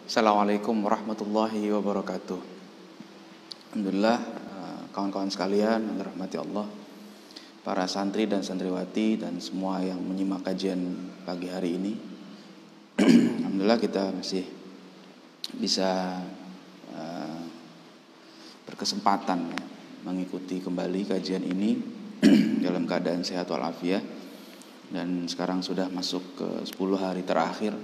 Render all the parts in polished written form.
Assalamualaikum warahmatullahi wabarakatuh. Alhamdulillah, kawan-kawan sekalian yang dirahmati Allah, para santri dan santriwati dan semua yang menyimak kajian pagi hari ini. Alhamdulillah kita masih bisa berkesempatan mengikuti kembali kajian ini dalam keadaan sehat walafiat, dan sekarang sudah masuk ke 10 hari terakhir.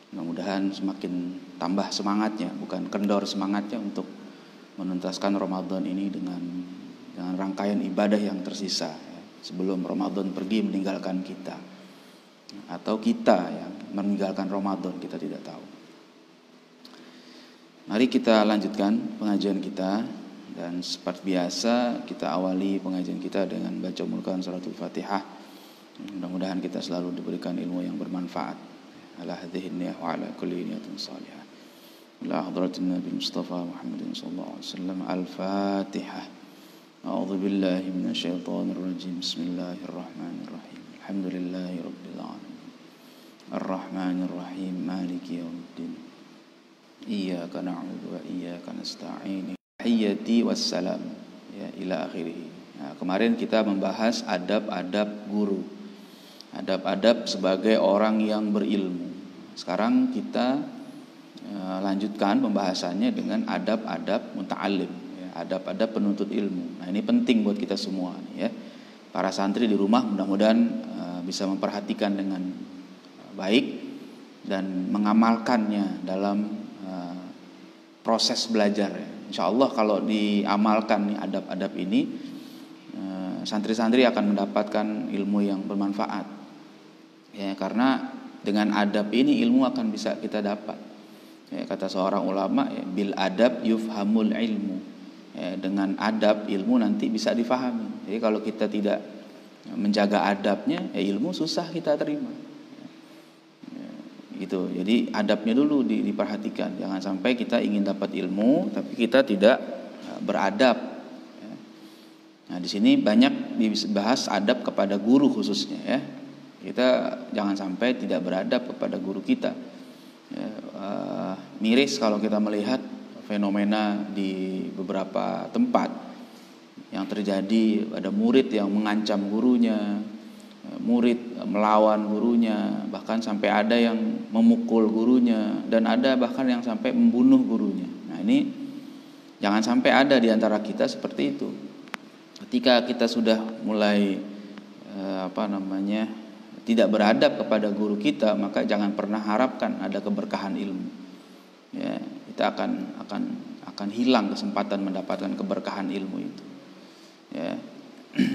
Mudah-mudahan semakin tambah semangatnya, bukan kendor semangatnya untuk menuntaskan Ramadan ini dengan rangkaian ibadah yang tersisa sebelum Ramadan pergi meninggalkan kita, atau kita yang meninggalkan Ramadan, kita tidak tahu. Mari kita lanjutkan pengajian kita, dan seperti biasa kita awali pengajian kita dengan baca mulkan suratul Fatihah. Mudah-mudahan kita selalu diberikan ilmu yang bermanfaat. Ala hadhihi niyyah wa ala kulli niyatin salihah. Ila hadratin Nabi Mustafa Muhammadin sallallahu alaihi wasallam. Al-Fatihah. A'udzu billahi minasy syaithanir rajim. Bismillahirrahmanirrahim. Alhamdulillahi rabbil alamin. Arrahmanir rahim. Maliki yaumiddin. Iyyaka na'budu wa iyyaka nasta'in. Tahiyyati wassalam. Ya, ila akhirih. Nah, kemarin kita membahas adab-adab guru. Adab-adab sebagai orang yang berilmu. Sekarang kita lanjutkan pembahasannya dengan adab-adab muta'allim, ya, adab-adab penuntut ilmu. Nah, ini penting buat kita semua, ya. Para santri di rumah mudah-mudahan bisa memperhatikan dengan baik dan mengamalkannya dalam proses belajar, ya. Insya Allah kalau diamalkan nih adab-adab ini, santri-santri akan mendapatkan ilmu yang bermanfaat. Ya, karena dengan adab ini ilmu akan bisa kita dapat. Ya, kata seorang ulama, ya, bil adab yufhamul ilmu. Ya, dengan adab ilmu nanti bisa difahami. Jadi kalau kita tidak menjaga adabnya, ya ilmu susah kita terima. Ya, gitu. Jadi adabnya dulu diperhatikan. Jangan sampai kita ingin dapat ilmu tapi kita tidak beradab. Ya. Nah, di sini banyak dibahas adab kepada guru khususnya, ya. Kita jangan sampai tidak beradab kepada guru kita. Ya, miris kalau kita melihat fenomena di beberapa tempat yang terjadi, ada murid yang mengancam gurunya, murid melawan gurunya, bahkan sampai ada yang memukul gurunya, dan ada bahkan yang sampai membunuh gurunya. Nah, ini jangan sampai ada di antara kita seperti itu. Ketika kita sudah mulai tidak beradab kepada guru kita, maka jangan pernah harapkan ada keberkahan ilmu. Ya, kita akan hilang kesempatan mendapatkan keberkahan ilmu itu. Ya.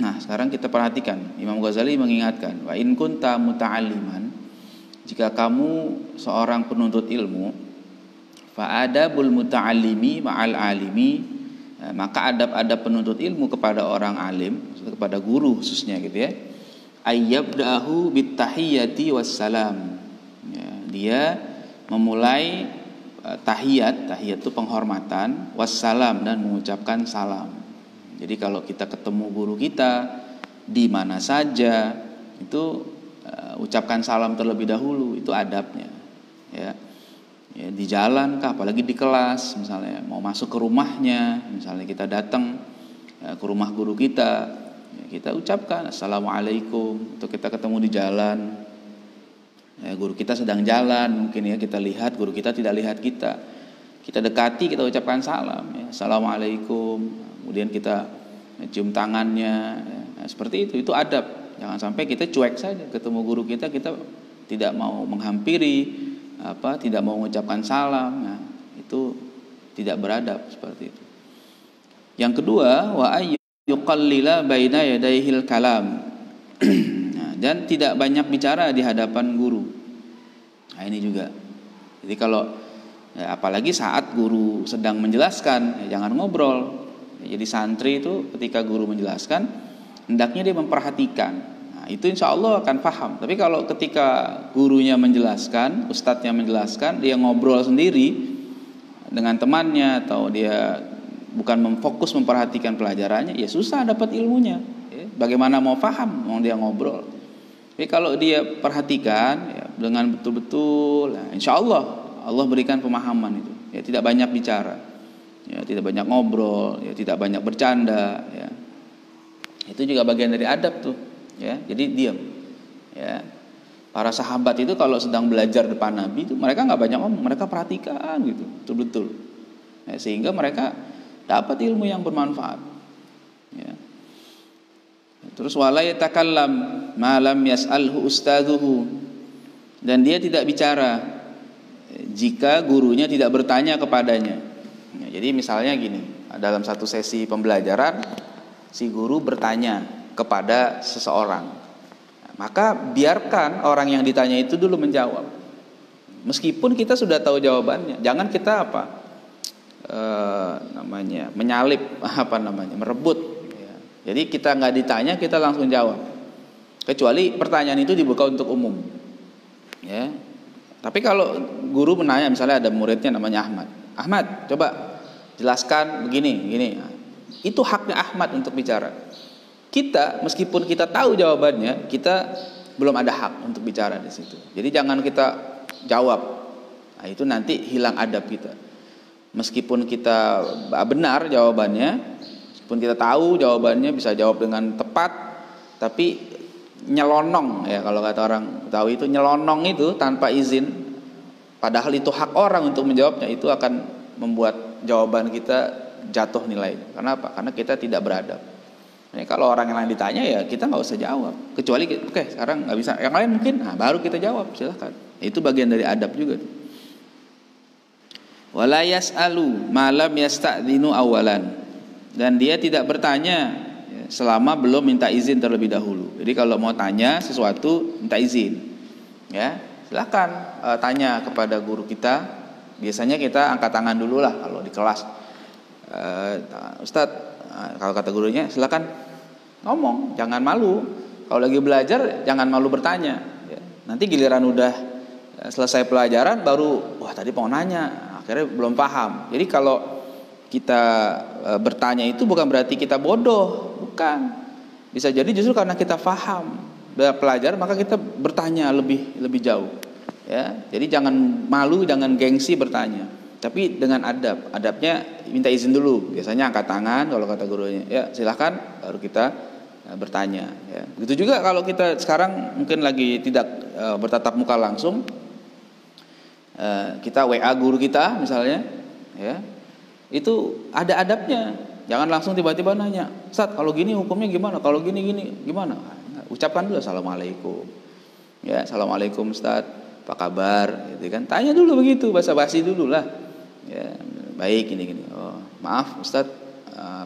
Nah, sekarang kita perhatikan, Imam Ghazali mengingatkan, wa in kunta muta'alliman, jika kamu seorang penuntut ilmu, fa adabul muta'allimi ma'al alimi, maka adab-adab penuntut ilmu kepada orang alim, kepada guru khususnya, gitu ya. Ayyabda'ahu bittahiyyati wassalam. Ya, dia memulai tahiyat itu penghormatan, wassalam, dan mengucapkan salam. Jadi kalau kita ketemu guru kita di mana saja, itu ucapkan salam terlebih dahulu, itu adabnya. Ya. Ya, di jalan kah, apalagi di kelas, misalnya mau masuk ke rumahnya, misalnya kita datang ke rumah guru kita, kita ucapkan assalamualaikum. Untuk kita ketemu di jalan, ya, guru kita sedang jalan, mungkin ya kita lihat guru kita tidak lihat kita, kita dekati, kita ucapkan salam, ya, assalamualaikum. Kemudian kita cium tangannya, ya. Nah, seperti itu adab. Jangan sampai kita cuek saja ketemu guru kita tidak mau menghampiri, tidak mau mengucapkan salam. Nah, itu tidak beradab seperti itu. Yang kedua, wa yuqallila baina yadayhil kalam. Nah, dan tidak banyak bicara di hadapan guru. Nah, ini juga. Jadi kalau apalagi saat guru sedang menjelaskan, jangan ngobrol. Jadi santri itu ketika guru menjelaskan, hendaknya dia memperhatikan. Nah, itu insya Allah akan paham. Tapi kalau ketika gurunya menjelaskan, ustadznya menjelaskan, dia ngobrol sendiri dengan temannya, atau dia bukan memfokus memperhatikan pelajarannya, ya susah dapat ilmunya. Bagaimana mau paham mau dia ngobrol? Jadi kalau dia perhatikan, ya, dengan betul-betul, nah, insya Allah Allah berikan pemahaman itu. Ya, tidak banyak bicara, ya, tidak banyak ngobrol, ya, tidak banyak bercanda. Ya. Itu juga bagian dari adab tuh. Ya, jadi diam. Ya. Para sahabat itu kalau sedang belajar depan Nabi itu mereka nggak banyak ngomong, mereka perhatikan gitu, betul-betul. Ya, sehingga mereka dapat ilmu yang bermanfaat. Ya. Terus wala yatakallam ma lam yas'alhu ustadzuhu, dan dia tidak bicara jika gurunya tidak bertanya kepadanya. Ya, jadi misalnya gini, dalam satu sesi pembelajaran si guru bertanya kepada seseorang, maka biarkan orang yang ditanya itu dulu menjawab, meskipun kita sudah tahu jawabannya. Jangan kita menyalip, merebut. Jadi kita nggak ditanya, kita langsung jawab. Kecuali pertanyaan itu dibuka untuk umum. Ya. Tapi kalau guru menanya, misalnya ada muridnya namanya Ahmad. Ahmad, coba jelaskan begini, gini. Itu haknya Ahmad untuk bicara. Kita, meskipun kita tahu jawabannya, kita belum ada hak untuk bicara di situ. Jadi jangan kita jawab. Nah, itu nanti hilang adab kita. Meskipun kita benar jawabannya, pun kita tahu jawabannya, bisa jawab dengan tepat, tapi nyelonong, ya kalau kata orang tahu itu, nyelonong itu tanpa izin, padahal itu hak orang untuk menjawabnya, itu akan membuat jawaban kita jatuh nilai. Karena apa? Karena kita tidak beradab. Jadi kalau orang yang lain ditanya, ya kita nggak usah jawab, kecuali oke, sekarang nggak bisa, yang lain mungkin, nah baru kita jawab, silahkan. Itu bagian dari adab juga. Wala yas'alu ma lam yasta'dinu awalan, dan dia tidak bertanya selama belum minta izin terlebih dahulu. Jadi kalau mau tanya sesuatu, minta izin. Ya, silakan tanya kepada guru kita. Biasanya kita angkat tangan dulu lah kalau di kelas. Ustadz, kalau kata gurunya, silakan ngomong, jangan malu. Kalau lagi belajar, jangan malu bertanya. Ya. Nanti giliran udah selesai pelajaran, baru wah tadi mau nanya, akhirnya belum paham. Jadi kalau kita bertanya itu bukan berarti kita bodoh, bukan. Bisa jadi justru karena kita paham pelajaran, maka kita bertanya lebih jauh. Ya, jadi jangan malu, jangan gengsi bertanya, tapi dengan adab. Adabnya minta izin dulu. Biasanya angkat tangan kalau kata gurunya. Ya silahkan, baru kita bertanya. Ya. Begitu juga kalau kita sekarang mungkin lagi tidak bertatap muka langsung, kita WA guru kita misalnya, ya. Itu ada adabnya. Jangan langsung tiba-tiba nanya, Ustaz kalau gini hukumnya gimana? Kalau gini gimana? Ucapkan dulu assalamualaikum. Ya, assalamualaikum Ustaz, apa kabar? Gitu kan? Tanya dulu begitu, basa-basi dulu lah. Ya, baik gini. Oh, maaf Ustaz,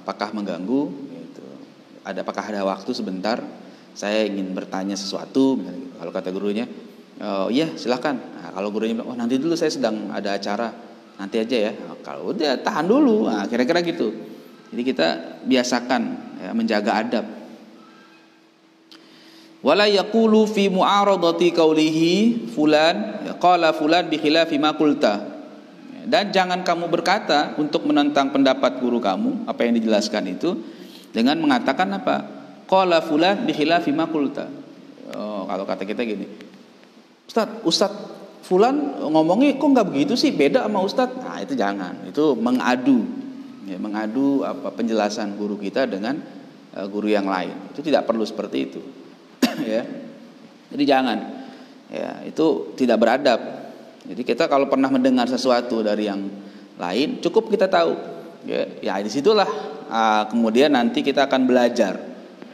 apakah mengganggu? Gitu. Apakah ada waktu sebentar? Saya ingin bertanya sesuatu. Misalnya, kalau kata gurunya, oh iya silakan. Nah, kalau gurunya bilang, oh nanti dulu saya sedang ada acara, nanti aja ya. Nah, kalau udah tahan dulu, nah, kira-kira gitu. Jadi kita biasakan ya, menjaga adab. Wala yaqulu fi mu'aradati qawlihi fulan qala fulan bi khilafi ma qulta. Dan jangan kamu berkata untuk menentang pendapat guru kamu, apa yang dijelaskan itu, dengan mengatakan apa? Qala fulan bi khilafi ma qulta. Oh, kalau kata kita gini, Ustaz fulan ngomongnya kok enggak begitu sih, beda sama Ustaz. Nah, itu jangan. Itu mengadu. Ya, mengadu penjelasan guru kita dengan guru yang lain. Itu tidak perlu seperti itu. Ya. Jadi jangan. Ya, itu tidak beradab. Jadi kita kalau pernah mendengar sesuatu dari yang lain, cukup kita tahu. Ya disitulah kemudian nanti kita akan belajar.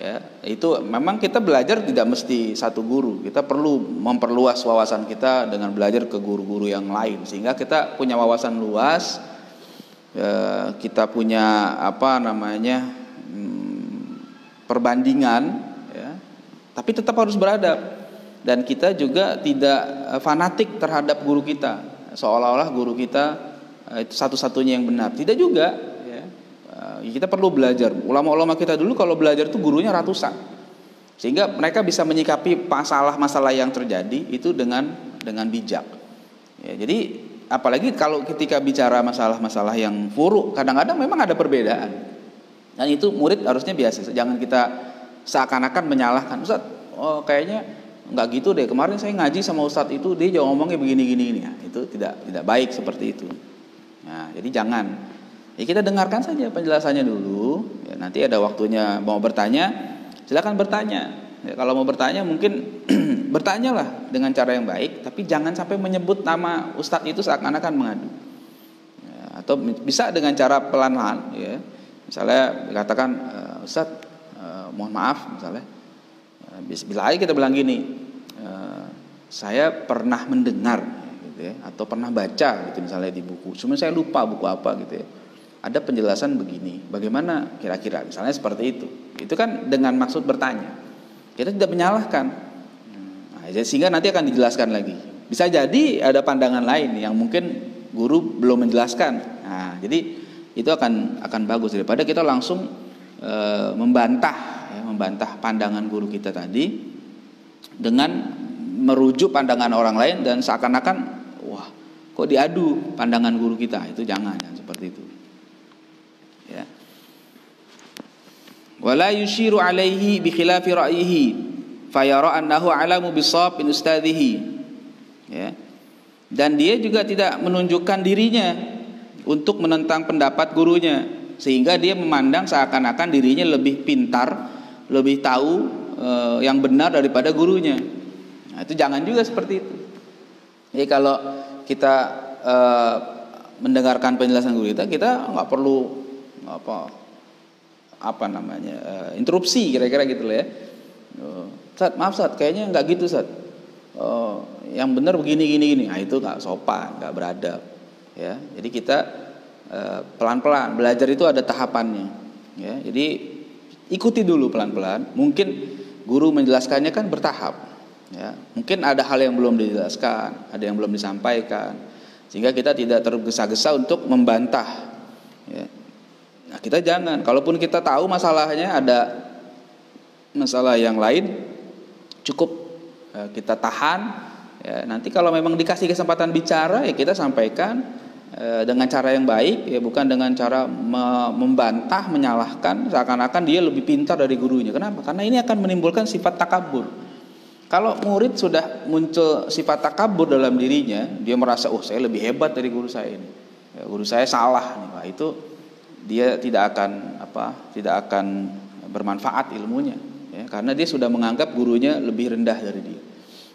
Ya, itu memang kita belajar tidak mesti satu guru. Kita perlu memperluas wawasan kita dengan belajar ke guru-guru yang lain, sehingga kita punya wawasan luas. Kita punya perbandingan, ya, tapi tetap harus beradab, dan kita juga tidak fanatik terhadap guru kita, seolah-olah guru kita itu satu-satunya yang benar. Tidak juga, ya. Kita perlu belajar. Ulama-ulama kita dulu kalau belajar itu gurunya ratusan, sehingga mereka bisa menyikapi masalah-masalah yang terjadi itu dengan bijak. Ya, jadi apalagi kalau ketika bicara masalah-masalah yang furu, kadang-kadang memang ada perbedaan. Dan itu murid harusnya biasa. Jangan kita seakan-akan menyalahkan, Ustaz, oh kayaknya enggak gitu deh, kemarin saya ngaji sama ustadz itu dia juga ngomongnya begini. Ya, itu tidak baik seperti itu. Nah, jadi jangan. Ya kita dengarkan saja penjelasannya dulu. Ya, nanti ada waktunya mau bertanya, silakan bertanya. Ya, kalau mau bertanya mungkin bertanyalah dengan cara yang baik, tapi jangan sampai menyebut nama ustadz itu seakan-akan mengadu. Ya, atau bisa dengan cara pelan-pelan, ya. Misalnya dikatakan, Ustadz, mohon maaf, misalnya, bila aja kita bilang gini, saya pernah mendengar, gitu ya, atau pernah baca, gitu misalnya di buku, cuma saya lupa buku apa, gitu ya. Ada penjelasan begini, bagaimana kira-kira, misalnya seperti itu. Itu kan dengan maksud bertanya. Kita tidak menyalahkan, nah, sehingga nanti akan dijelaskan lagi. Bisa jadi ada pandangan lain yang mungkin guru belum menjelaskan. Nah, jadi itu akan bagus daripada kita langsung membantah pandangan guru kita tadi dengan merujuk pandangan orang lain dan seakan-akan wah kok diadu pandangan guru kita. Itu jangan seperti itu. Ya. Wala yushiru alaihi bi khilafi ra'yihi fayara annahu alamu bisawab min ustadhihi. Ya. Dan dia juga tidak menunjukkan dirinya untuk menentang pendapat gurunya, sehingga dia memandang seakan-akan dirinya lebih pintar, lebih tahu yang benar daripada gurunya. Nah, itu jangan juga seperti itu. Jadi kalau kita mendengarkan penjelasan guru kita nggak perlu interupsi kira-kira gitu loh ya. Ustadz, maaf Ustadz, kayaknya nggak gitu Ustadz. Yang benar begini. Nah, itu nggak sopan, nggak beradab. Ya, jadi kita pelan-pelan belajar itu ada tahapannya. Ya, jadi ikuti dulu pelan-pelan. Mungkin guru menjelaskannya kan bertahap. Ya, mungkin ada hal yang belum dijelaskan, ada yang belum disampaikan, sehingga kita tidak tergesa-gesa untuk membantah. Ya. Nah, kita jangan. Kalaupun kita tahu masalahnya ada masalah yang lain, cukup kita tahan. Ya, nanti kalau memang dikasih kesempatan bicara, ya kita sampaikan dengan cara yang baik, ya bukan dengan cara membantah, menyalahkan seakan-akan dia lebih pintar dari gurunya. Kenapa? Karena ini akan menimbulkan sifat takabur. Kalau murid sudah muncul sifat takabur dalam dirinya, dia merasa saya lebih hebat dari guru saya ini. Ya, guru saya salah nih. Wah, itu dia tidak akan bermanfaat ilmunya, ya, karena dia sudah menganggap gurunya lebih rendah dari dia.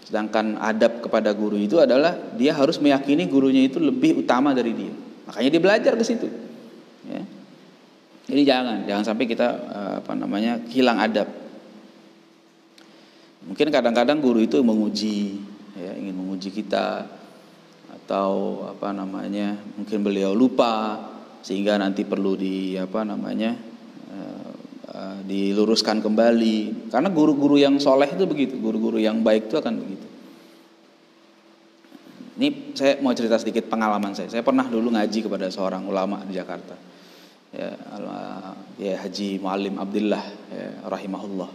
Sedangkan adab kepada guru itu adalah dia harus meyakini gurunya itu lebih utama dari dia. Makanya dia belajar ke situ. Ya. Jadi jangan sampai kita hilang adab. Mungkin kadang-kadang guru itu menguji, ya, ingin menguji kita, atau mungkin beliau lupa sehingga nanti perlu diluruskan kembali. Karena guru-guru yang soleh itu begitu, guru-guru yang baik itu akan begitu. Ini saya mau cerita sedikit pengalaman saya. Saya pernah dulu ngaji kepada seorang ulama di Jakarta, ya Haji Muallim Abdillah, ya, rahimahullah.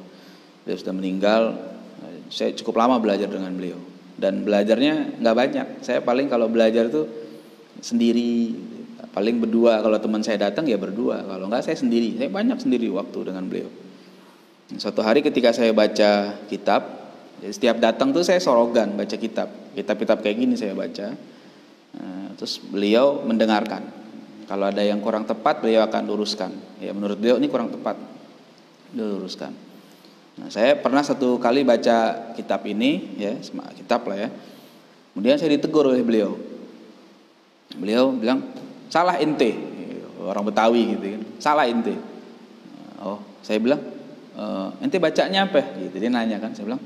Dia sudah meninggal. Saya cukup lama belajar dengan beliau, dan belajarnya nggak banyak. Saya paling kalau belajar tuh sendiri, paling berdua. Kalau teman saya datang ya berdua, kalau enggak saya sendiri. Saya banyak sendiri waktu dengan beliau. Suatu hari ketika saya baca kitab, setiap datang tuh saya sorogan baca kitab kayak gini saya baca. Terus beliau mendengarkan. Kalau ada yang kurang tepat beliau akan luruskan. Ya, menurut beliau ini kurang tepat, beliau luruskan. Nah, saya pernah satu kali baca kitab ini, ya, kitab lah ya. Kemudian saya ditegur oleh beliau. Beliau bilang, salah ente, orang Betawi gitu kan, salah ente. Oh, saya bilang, ente bacanya apa? Gitu, dia nanya kan, saya bilang,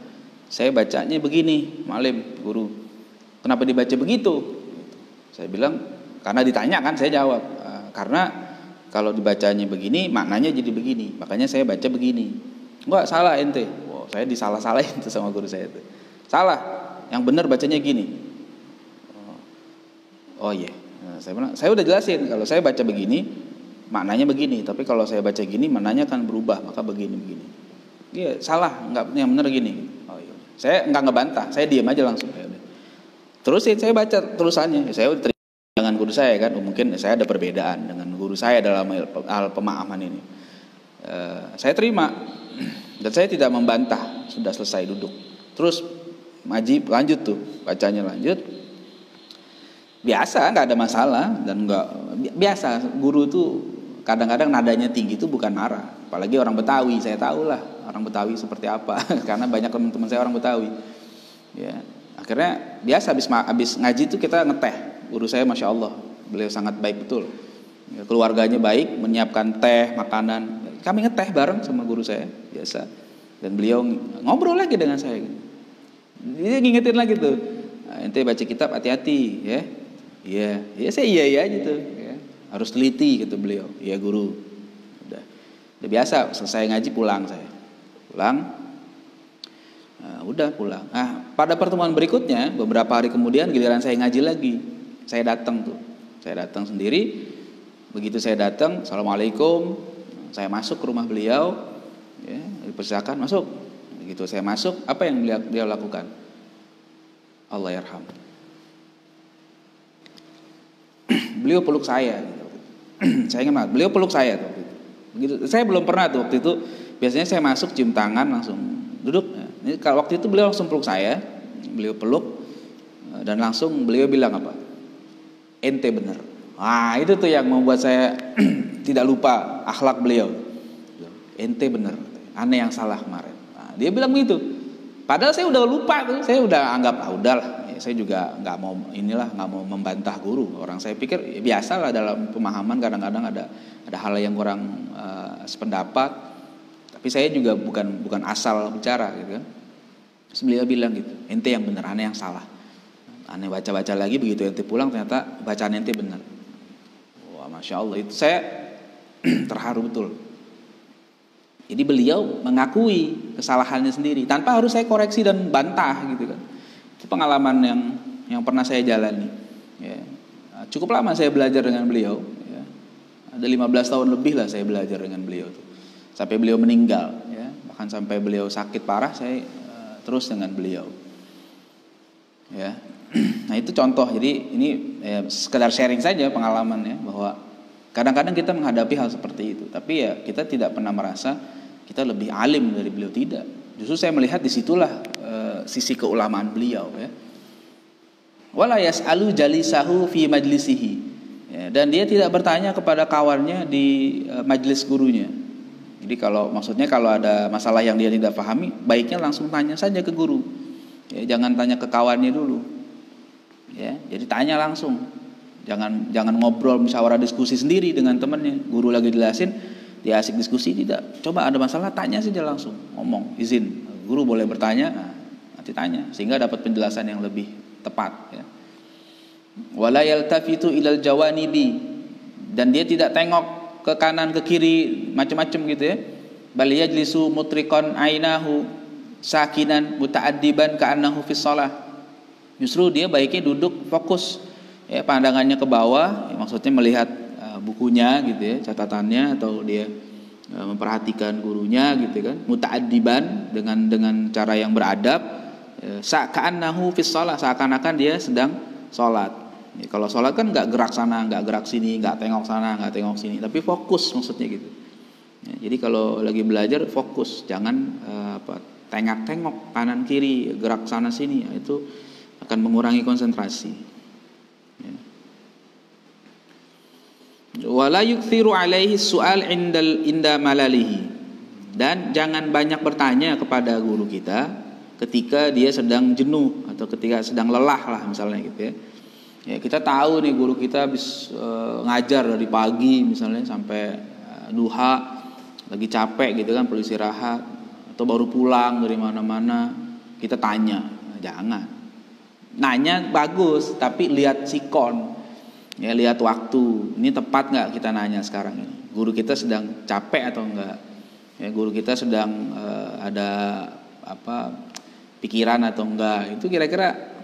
saya bacanya begini, Malim, guru. Kenapa dibaca begitu? Gitu. Saya bilang, karena ditanya kan, saya jawab, karena kalau dibacanya begini, maknanya jadi begini, makanya saya baca begini. Enggak, salah ente. Wow, saya disalah-salahin tuh sama guru saya itu. Salah, yang benar bacanya gini. Oh iya. Nah, saya udah jelasin kalau saya baca begini maknanya begini, tapi kalau saya baca gini maknanya akan berubah, maka begini. Iya, salah, enggak, yang benar gini. Oh iya. Saya enggak ngebantah, saya diam aja langsung. Terusin saya baca terusannya. Saya udah terima dengan guru saya kan, mungkin saya ada perbedaan dengan guru saya dalam hal pemahaman ini. Saya terima dan saya tidak membantah, sudah selesai duduk. Terus ngaji lanjut tuh, bacanya lanjut. Biasa, nggak ada masalah dan nggak biasa. Guru tuh kadang-kadang nadanya tinggi itu bukan marah, apalagi orang Betawi. Saya tahu lah orang Betawi seperti apa karena banyak teman-teman saya orang Betawi. Ya, akhirnya biasa habis ngaji itu kita ngeteh. Guru saya masya Allah, beliau sangat baik betul. Ya, keluarganya baik, menyiapkan teh, makanan. Kami ngeteh bareng sama guru saya biasa. Dan beliau ngobrol lagi dengan saya. Dia ngingetin lagi tuh, ente baca kitab hati-hati, ya. Iya, saya iya gitu. Ya. Harus teliti gitu beliau. Iya guru. Udah biasa, selesai ngaji pulang saya. Udah pulang. Nah, pada pertemuan berikutnya, beberapa hari kemudian giliran saya ngaji lagi. Saya datang tuh. Saya datang sendiri. Begitu saya datang, assalamualaikum. Saya masuk ke rumah beliau. Ya, dipersilakan masuk. Begitu saya masuk, apa yang beliau lakukan? Allah yarham. Beliau peluk saya. Saya ingat banget, beliau peluk saya tuh. Begitu. Saya belum pernah tuh waktu itu. Biasanya saya masuk cium tangan langsung duduk. Ini kalau waktu itu beliau langsung peluk saya. Beliau peluk dan langsung beliau bilang apa? Ente bener. Wah, itu tuh yang membuat saya tidak lupa akhlak beliau. Ente bener. Aneh yang salah kemarin. Nah, dia bilang begitu. Padahal saya udah lupa tuh. Saya udah anggap udahlah. Saya juga nggak mau membantah guru. Orang saya pikir ya biasalah dalam pemahaman kadang-kadang ada hal yang kurang sependapat. Tapi saya juga bukan asal bicara gitu kan. Terus beliau bilang gitu, ente yang benar, aneh yang salah. Aneh baca-baca lagi, begitu ente pulang ternyata bacaan ente benar. Wah, masya Allah, itu saya terharu betul. Jadi beliau mengakui kesalahannya sendiri tanpa harus saya koreksi dan bantah gitu kan. Itu pengalaman yang pernah saya jalani. Ya. Cukup lama saya belajar dengan beliau. Ya. Ada 15 tahun lebih lah saya belajar dengan beliau tuh. Sampai beliau meninggal. Ya. Bahkan sampai beliau sakit parah saya terus dengan beliau. Ya. Nah itu contoh. Jadi ini sekedar sharing saja pengalamannya bahwa kadang-kadang kita menghadapi hal seperti itu. Tapi ya kita tidak pernah merasa kita lebih alim dari beliau, tidak. Justru saya melihat disitulah sisi keulamaan beliau ya. Wala yas'alu jalisahu fi majlisihi. Ya, dan dia tidak bertanya kepada kawannya di majelis gurunya. Jadi kalau ada masalah yang dia tidak pahami, baiknya langsung tanya saja ke guru. Ya, jangan tanya ke kawannya dulu. Ya, jadi tanya langsung. Jangan ngobrol musyawarah diskusi sendiri dengan temannya. Guru lagi jelasin, dia asik diskusi, tidak. Coba ada masalah tanya saja langsung, ngomong, izin. Guru boleh bertanya, nanti tanya sehingga dapat penjelasan yang lebih tepat ya. Wala yaltafitu ilal jawanibi, dan dia tidak tengok ke kanan ke kiri macam-macam gitu ya. Bal yajlisu mutriqan ainahu sakinan muta'addiban ka'annahu fis shalah. Justru dia baiknya duduk fokus ya, pandangannya ke bawah, ya, maksudnya melihat bukunya gitu ya, catatannya, atau dia memperhatikan gurunya gitu kan, muta'addiban dengan cara yang beradab, ka'annahu fis shalah, seakan-akan dia sedang sholat. Ya, kalau sholat kan nggak gerak sana, nggak gerak sini, nggak tengok sana, nggak tengok sini, tapi fokus maksudnya gitu. Ya, jadi kalau lagi belajar fokus, jangan tengok-tengok kanan kiri, gerak sana sini, ya, itu akan mengurangi konsentrasi. Ya. Wala yukthiru alaihi su'al inda malalihi, dan jangan banyak bertanya kepada guru kita ketika dia sedang jenuh atau ketika sedang lelah lah misalnya gitu ya. Ya kita tahu nih guru kita habis ngajar dari pagi misalnya sampai duha, lagi capek gitu kan, perlu istirahat, atau baru pulang dari mana-mana, kita tanya. Jangan. Nanya bagus, tapi lihat sikon. Ya, lihat waktu. Ini tepat nggak kita nanya sekarang ini? Guru kita sedang capek atau enggak? Ya, guru kita sedang ada pikiran atau enggak? Itu kira-kira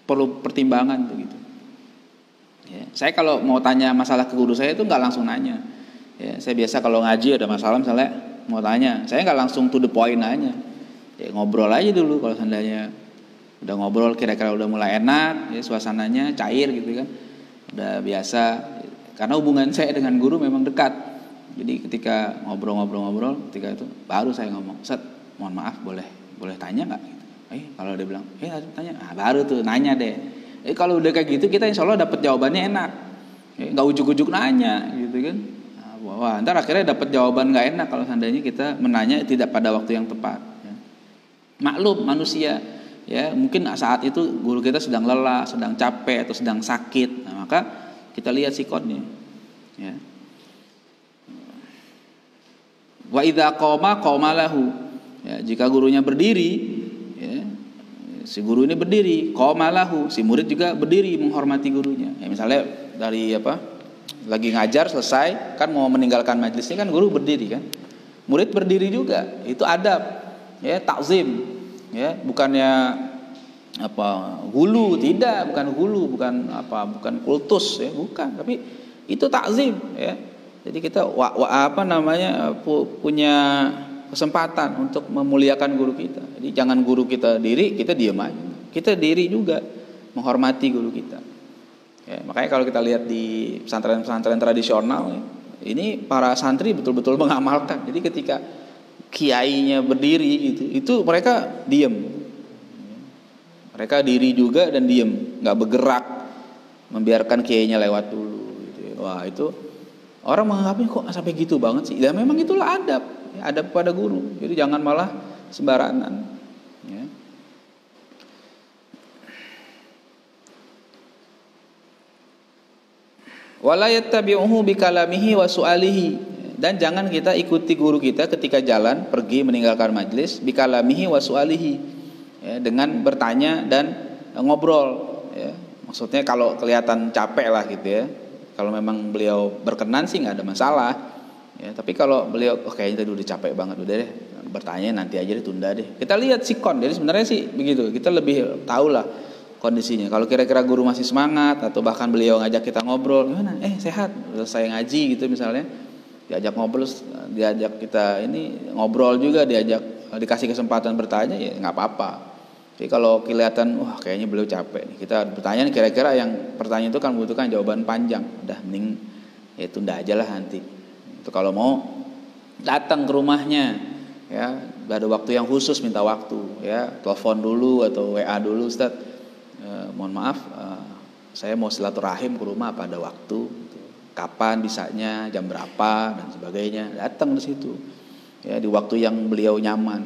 perlu pertimbangan begitu. Ya, saya kalau mau tanya masalah ke guru saya itu nggak langsung nanya. Ya, saya biasa kalau ngaji ada masalah misalnya mau tanya, saya nggak langsung to the point nanya. Ya, ngobrol aja dulu kalau seandainya udah ngobrol kira-kira udah mulai enak, ya, suasananya cair gitu kan. Udah biasa, karena hubungan saya dengan guru memang dekat. Jadi ketika ngobrol-ngobrol ketika itu baru saya ngomong, Ustaz, mohon maaf boleh tanya nggak? Kalau dia bilang, tanya, baru tuh nanya deh. Kalau udah kayak gitu kita insya Allah dapat jawabannya enak. Nggak ujuk-ujuk nanya gitu kan. Wah, ntar akhirnya dapat jawaban nggak enak kalau seandainya kita menanya tidak pada waktu yang tepat. Ya. Maklum manusia, ya mungkin saat itu guru kita sedang lelah, sedang capek atau sedang sakit. Nah, maka kita lihat sikonnya. Ya. Wa idza qama lahu. Ya, jika gurunya berdiri, ya, si guru ini berdiri, qama lahu, si murid juga berdiri menghormati gurunya. Ya, misalnya dari lagi ngajar selesai kan mau meninggalkan majelisnya kan guru berdiri kan, murid berdiri juga, itu adab, ya takzim, ya bukannya hulu, tidak, bukan hulu, bukan kultus, ya bukan, tapi itu takzim, ya. Jadi kita punya kesempatan untuk memuliakan guru kita. Jadi jangan guru kita diri kita diam aja, kita diri juga menghormati guru kita. Ya, makanya kalau kita lihat di pesantren-pesantren tradisional, ya, ini para santri betul-betul mengamalkan. Jadi ketika kiainya berdiri itu mereka diam, mereka diri juga dan diam, nggak bergerak, membiarkan kiainya lewat dulu. Gitu ya. Wah itu orang menganggapnya kok sampai gitu banget sih. Dan memang itulah adab, ya, adab pada guru. Jadi jangan malah sembarangan. Ya. Wala yattabi'uhu bikalamihi wa su'alihi, dan jangan kita ikuti guru kita ketika jalan pergi meninggalkan majlis bikalamihi wa su'alihi, ya, dengan bertanya dan ngobrol, ya. Maksudnya kalau kelihatan capek lah gitu ya. Kalau memang beliau berkenan sih nggak ada masalah, ya. Tapi kalau beliau kayaknya tadi udah capek banget, udah deh bertanya nanti aja, ditunda deh. Kita lihat sikon. Jadi sebenarnya sih begitu. Kita lebih tahu lah kondisinya. Kalau kira-kira guru masih semangat atau bahkan beliau ngajak kita ngobrol, gimana? Sehat, selesai ngaji gitu misalnya, diajak ngobrol, diajak kita ini ngobrol juga, dikasih kesempatan bertanya, ya nggak apa-apa. Jadi kalau kelihatan kayaknya beliau capek nih, kita bertanya kira-kira yang pertanyaan itu kan membutuhkan jawaban panjang, udah mending ya tunda aja lah nanti. Itu kalau mau datang ke rumahnya, ya pada waktu yang khusus minta waktu, ya telepon dulu atau WA dulu, Ustaz. Mohon maaf, saya mau silaturahim ke rumah pada waktu, kapan bisanya, jam berapa dan sebagainya. Datang di situ, ya di waktu yang beliau nyaman.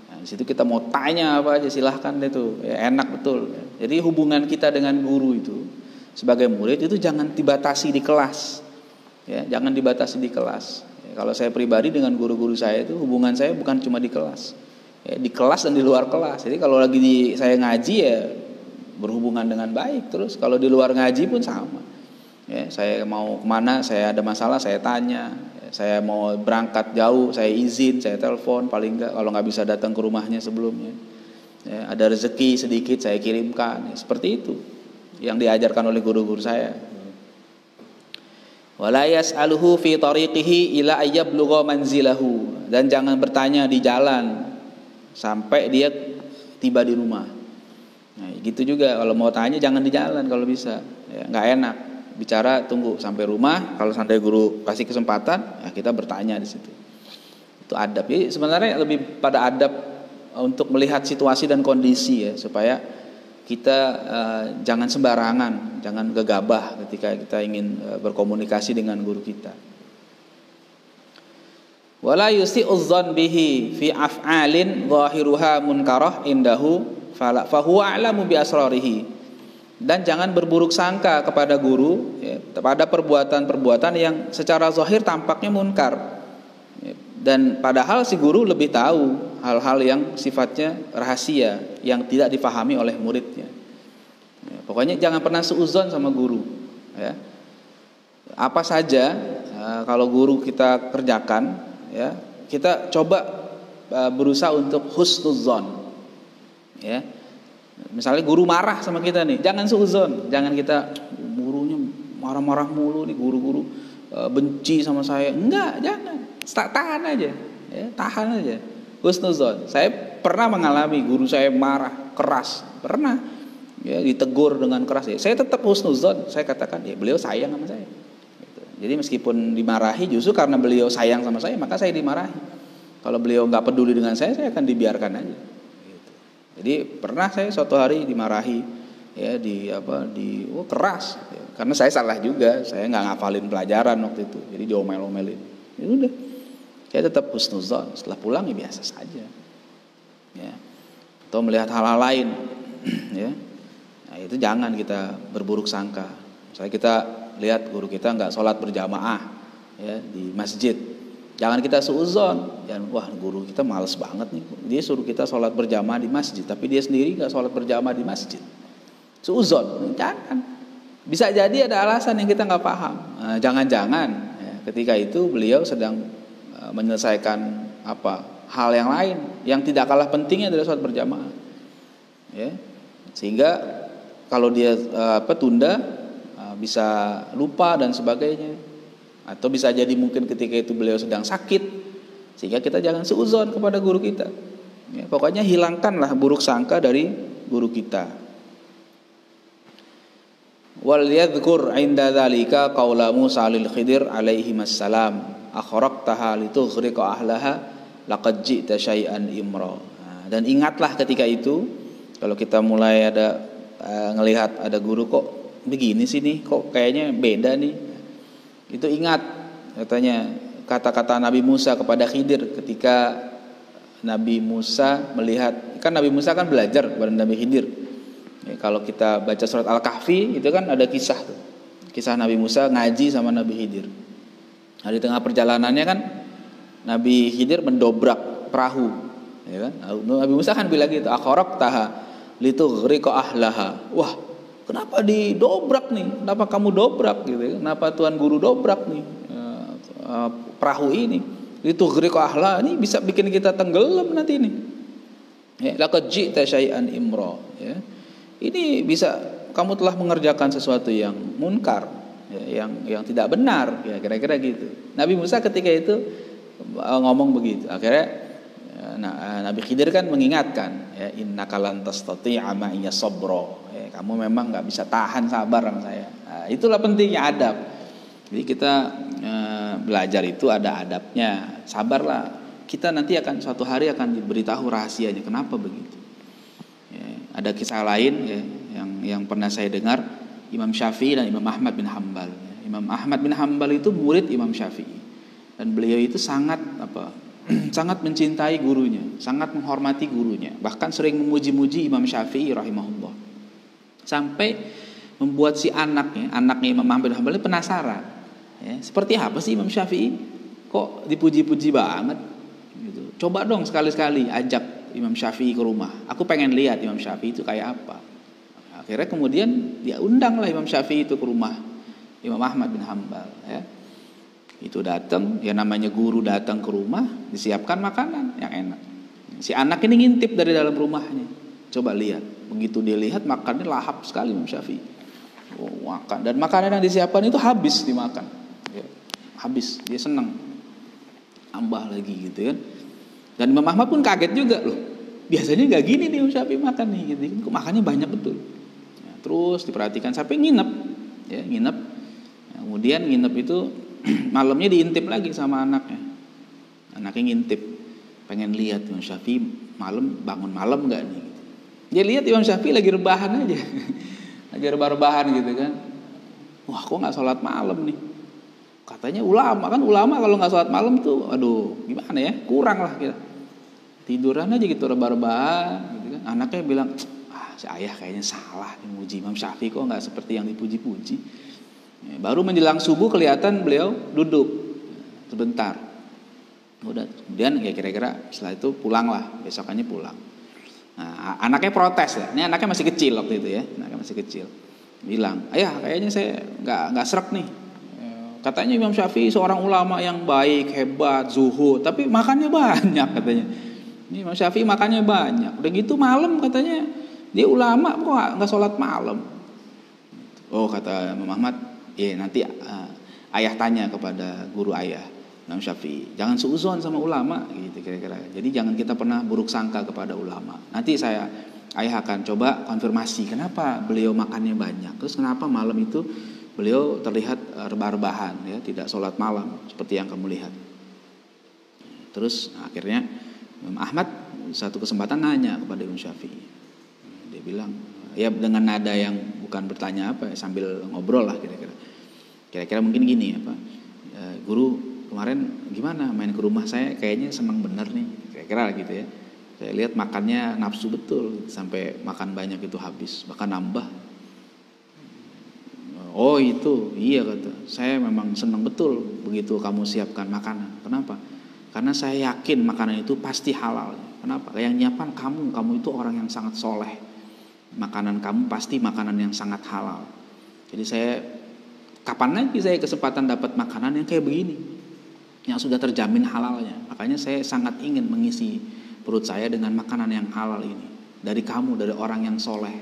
Nah, di situ kita mau tanya apa aja silahkan itu, ya, enak betul. Jadi hubungan kita dengan guru itu sebagai murid itu jangan dibatasi di kelas, ya jangan dibatasi di kelas. Ya, kalau saya pribadi dengan guru-guru saya itu hubungan saya bukan cuma di kelas, ya, di kelas dan di luar kelas. Jadi kalau lagi saya ngaji ya berhubungan dengan baik, terus kalau di luar ngaji pun sama, ya, saya mau kemana, saya ada masalah saya tanya, ya, saya mau berangkat jauh saya izin, saya telepon, paling enggak kalau nggak bisa datang ke rumahnya sebelumnya, ya, ada rezeki sedikit saya kirimkan, ya, seperti itu yang diajarkan oleh guru-guru saya. Wala yas'aluhu fi tariqihi ila ayyablugha manzilahu, dan jangan bertanya di jalan sampai dia tiba di rumah. Nah, gitu juga kalau mau tanya jangan di jalan kalau bisa, ya, nggak enak bicara, tunggu sampai rumah. Kalau sampai guru kasih kesempatan, ya kita bertanya di situ. Itu adab. Jadi sebenarnya lebih pada adab untuk melihat situasi dan kondisi, ya, supaya kita jangan sembarangan, jangan gegabah ketika kita ingin berkomunikasi dengan guru kita. Wala yusi'uzzan bihi fi af'alin zahiruha munkarah indahu fahuwa a'lamu bi asrarihi, dan jangan berburuk sangka kepada guru, ya, pada perbuatan-perbuatan yang secara zahir tampaknya munkar, ya, dan padahal si guru lebih tahu hal-hal yang sifatnya rahasia yang tidak difahami oleh muridnya, ya, pokoknya jangan pernah suudzon sama guru, ya. Apa saja kalau guru kita kerjakan, ya kita coba berusaha untuk husnudzon. Ya, misalnya guru marah sama kita nih, jangan suudzon, jangan kita gurunya marah-marah mulu nih, guru-guru benci sama saya, enggak, jangan, tahan aja, ya, tahan aja, husnudzon. Saya pernah mengalami guru saya marah keras, pernah, ya, ditegur dengan keras, ya, saya tetap husnudzon, saya katakan ya beliau sayang sama saya, gitu. Jadi meskipun dimarahi, justru karena beliau sayang sama saya maka saya dimarahi. Kalau beliau nggak peduli dengan saya akan dibiarkan aja. Jadi pernah saya suatu hari dimarahi, ya keras, ya. Karena saya salah juga, saya nggak ngafalin pelajaran waktu itu, jadi diomel-omelin. Ya udah, saya tetap husnuzon. Setelah pulang ya biasa saja, ya. Atau melihat hal-hal lain, ya. Nah, itu jangan kita berburuk sangka. Misalnya kita lihat guru kita nggak sholat berjamaah, ya, di masjid. Jangan kita suuzon, wah guru kita males banget nih, dia suruh kita sholat berjamaah di masjid, tapi dia sendiri nggak sholat berjamaah di masjid. Suuzon, jangan. Bisa jadi ada alasan yang kita nggak paham. Jangan-jangan ya, ketika itu beliau sedang menyelesaikan hal yang lain yang tidak kalah pentingnya dari sholat berjamaah, ya. Sehingga kalau dia tunda, bisa lupa dan sebagainya. Atau bisa jadi mungkin ketika itu beliau sedang sakit, sehingga kita jangan suuzon kepada guru kita, ya. Pokoknya hilangkanlah buruk sangka dari guru kita. Wal yadhkur 'inda dzalika qaula Musa lil Khidir alaihi assalam akhraqtaha litughriqa ahlaha laqad ji'ta syai'an imra. Dan ingatlah ketika itu, kalau kita mulai ada ngelihat ada guru kok begini sih nih, kok kayaknya beda nih, itu ingat katanya kata-kata Nabi Musa kepada Khidir ketika Nabi Musa melihat, kan Nabi Musa kan belajar kepada Nabi Khidir. Ya, kalau kita baca surat Al-Kahfi itu kan ada kisah tuh. Kisah Nabi Musa ngaji sama Nabi Khidir. Nah, di tengah perjalanannya kan Nabi Khidir mendobrak perahu, ya kan? Nabi Musa kan bilang gitu, akhraqtaha litughriqa ahlaha. Wah, kenapa didobrak nih? Kenapa kamu dobrak gitu? Kenapa Tuan Guru dobrak nih perahu ini? Litughriqa ahlaha, ini bisa bikin kita tenggelam nanti ini. Ya, laqad ji'ta syai'an imra, ya. Ini bisa kamu telah mengerjakan sesuatu yang munkar, ya, yang tidak benar, ya, kira-kira gitu. Nabi Musa ketika itu ngomong begitu. Akhirnya Nabi Khidir kan mengingatkan, ya, innaka lan tastati'a ma'iya sabra. Ya, kamu memang enggak bisa tahan sabar sama saya. Nah, itulah pentingnya adab. Jadi kita belajar itu ada adabnya. Sabarlah. Kita nanti akan suatu hari akan diberitahu rahasianya kenapa begitu. Ada kisah lain, ya, yang pernah saya dengar, Imam Syafi'i dan Imam Ahmad bin Hambal. Imam Ahmad bin Hambal itu murid Imam Syafi'i, dan beliau itu sangat sangat mencintai gurunya, sangat menghormati gurunya, bahkan sering memuji-muji Imam Syafi'i rahimahullah, sampai membuat si anaknya Imam Ahmad bin Hambal penasaran, ya, seperti apa sih Imam Syafi'i, kok dipuji-puji banget gitu. Coba dong sekali-sekali ajak Imam Syafi'i ke rumah. Aku pengen lihat Imam Syafi'i itu kayak apa. Akhirnya kemudian dia undanglah Imam Syafi'i itu ke rumah Imam Ahmad bin Hambal, ya. Itu datang, ya namanya guru datang ke rumah, disiapkan makanan yang enak. Si anak ini ngintip dari dalam rumahnya. Coba lihat, begitu dia lihat makannya lahap sekali Imam Syafi'i. Makan, dan makanan yang disiapkan itu habis dimakan, ya. Habis, dia senang. Tambah lagi gitu kan. Dan Imam Ahmad pun kaget juga, loh. Biasanya nggak gini nih Imam Syafi'i makan nih, gitu. Kok makannya banyak betul. Ya, terus diperhatikan sampai nginep, ya, nginep. Ya, kemudian nginep itu malamnya diintip lagi sama anaknya. Anaknya ngintip, pengen lihat Imam Syafi'i malam bangun malam nggak nih. Gitu. Dia lihat Imam Syafi'i lagi rebahan aja, lagi rebah-rebahan gitu kan. Wah, kok nggak sholat malam nih? Katanya ulama kalau nggak sholat malam tuh, aduh gimana ya, kurang lah kita. Tiduran aja gitu rebah-rebahan gitu kan. Anaknya bilang, si ayah kayaknya salah nih muji Imam Syafi'i, kok nggak seperti yang dipuji-puji. Ya, baru menjelang subuh kelihatan beliau duduk sebentar. Udah, kemudian ya kira-kira setelah itu pulanglah, besokannya pulang. Nah, anaknya protes ya. Ini anaknya masih kecil waktu itu ya, anaknya masih kecil. Bilang, ayah kayaknya saya nggak srek nih. Katanya Imam Syafi'i seorang ulama yang baik, hebat, zuhud, tapi makannya banyak katanya. Ini Imam Syafi'i makannya banyak. Udah gitu malam katanya dia ulama kok nggak sholat malam. Oh, kata Imam Ahmad, ya nanti ayah tanya kepada guru ayah Imam Syafi'i. Jangan suuzon sama ulama gitu kira-kira. Jadi jangan kita pernah buruk sangka kepada ulama. Nanti ayah akan coba konfirmasi kenapa beliau makannya banyak. Terus kenapa malam itu beliau terlihat rebah-rebahan, ya, tidak sholat malam seperti yang kamu lihat. Terus akhirnya Imam Ahmad satu kesempatan nanya kepada Imam Syafi'i. Dia bilang, ya dengan nada yang bukan bertanya apa, sambil ngobrol lah kira-kira. Kira-kira mungkin gini apa, guru kemarin gimana main ke rumah saya, kayaknya senang bener nih, kira-kira gitu ya. Saya lihat makannya nafsu betul, sampai makan banyak itu habis, bahkan nambah. Oh itu, iya kata, saya memang senang betul begitu kamu siapkan makanan. Kenapa? Karena saya yakin makanan itu pasti halal. Kenapa? Yang nyiapkan kamu itu orang yang sangat soleh. Makanan kamu pasti makanan yang sangat halal. Jadi saya, kapan lagi saya kesempatan dapat makanan yang kayak begini, yang sudah terjamin halalnya. Makanya saya sangat ingin mengisi perut saya dengan makanan yang halal ini, dari kamu, dari orang yang soleh.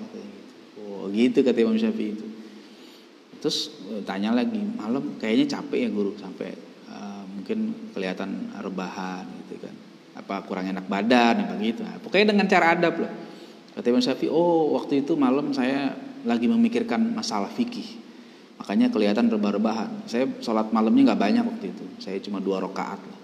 Oh gitu kata Imam Syafi'i itu. Terus tanya lagi, malam kayaknya capek ya guru, sampai mungkin kelihatan rebahan gitu kan, apa kurang enak badan apa gitu. Nah, pokoknya dengan cara adab loh. Kata Imam Syafi'i, oh waktu itu malam saya lagi memikirkan masalah fikih, makanya kelihatan rebah-rebahan. Saya sholat malamnya nggak banyak waktu itu, saya cuma 2 rakaat lah.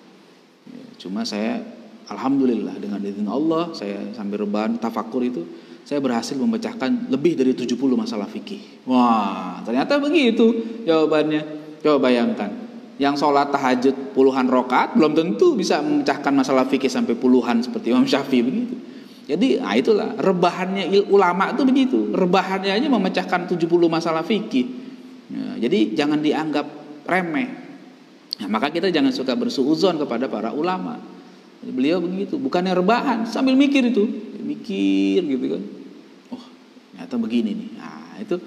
Cuma saya alhamdulillah dengan izin Allah, saya sambil rebahan tafakur itu, saya berhasil memecahkan lebih dari 70 masalah fikih. Wah, ternyata begitu jawabannya. Coba bayangkan, yang sholat tahajud puluhan rakaat belum tentu bisa memecahkan masalah fikih sampai puluhan seperti Imam Syafi'i begitu. Jadi, itulah rebahannya ulama itu begitu. Rebahannya aja memecahkan 70 masalah fikih. Ya, jadi jangan dianggap remeh. Nah, maka kita jangan suka bersuudzon kepada para ulama. Beliau begitu, bukannya rebahan, sambil mikir itu, mikir gitu kan. Oh, ternyata begini nih. Nah, itu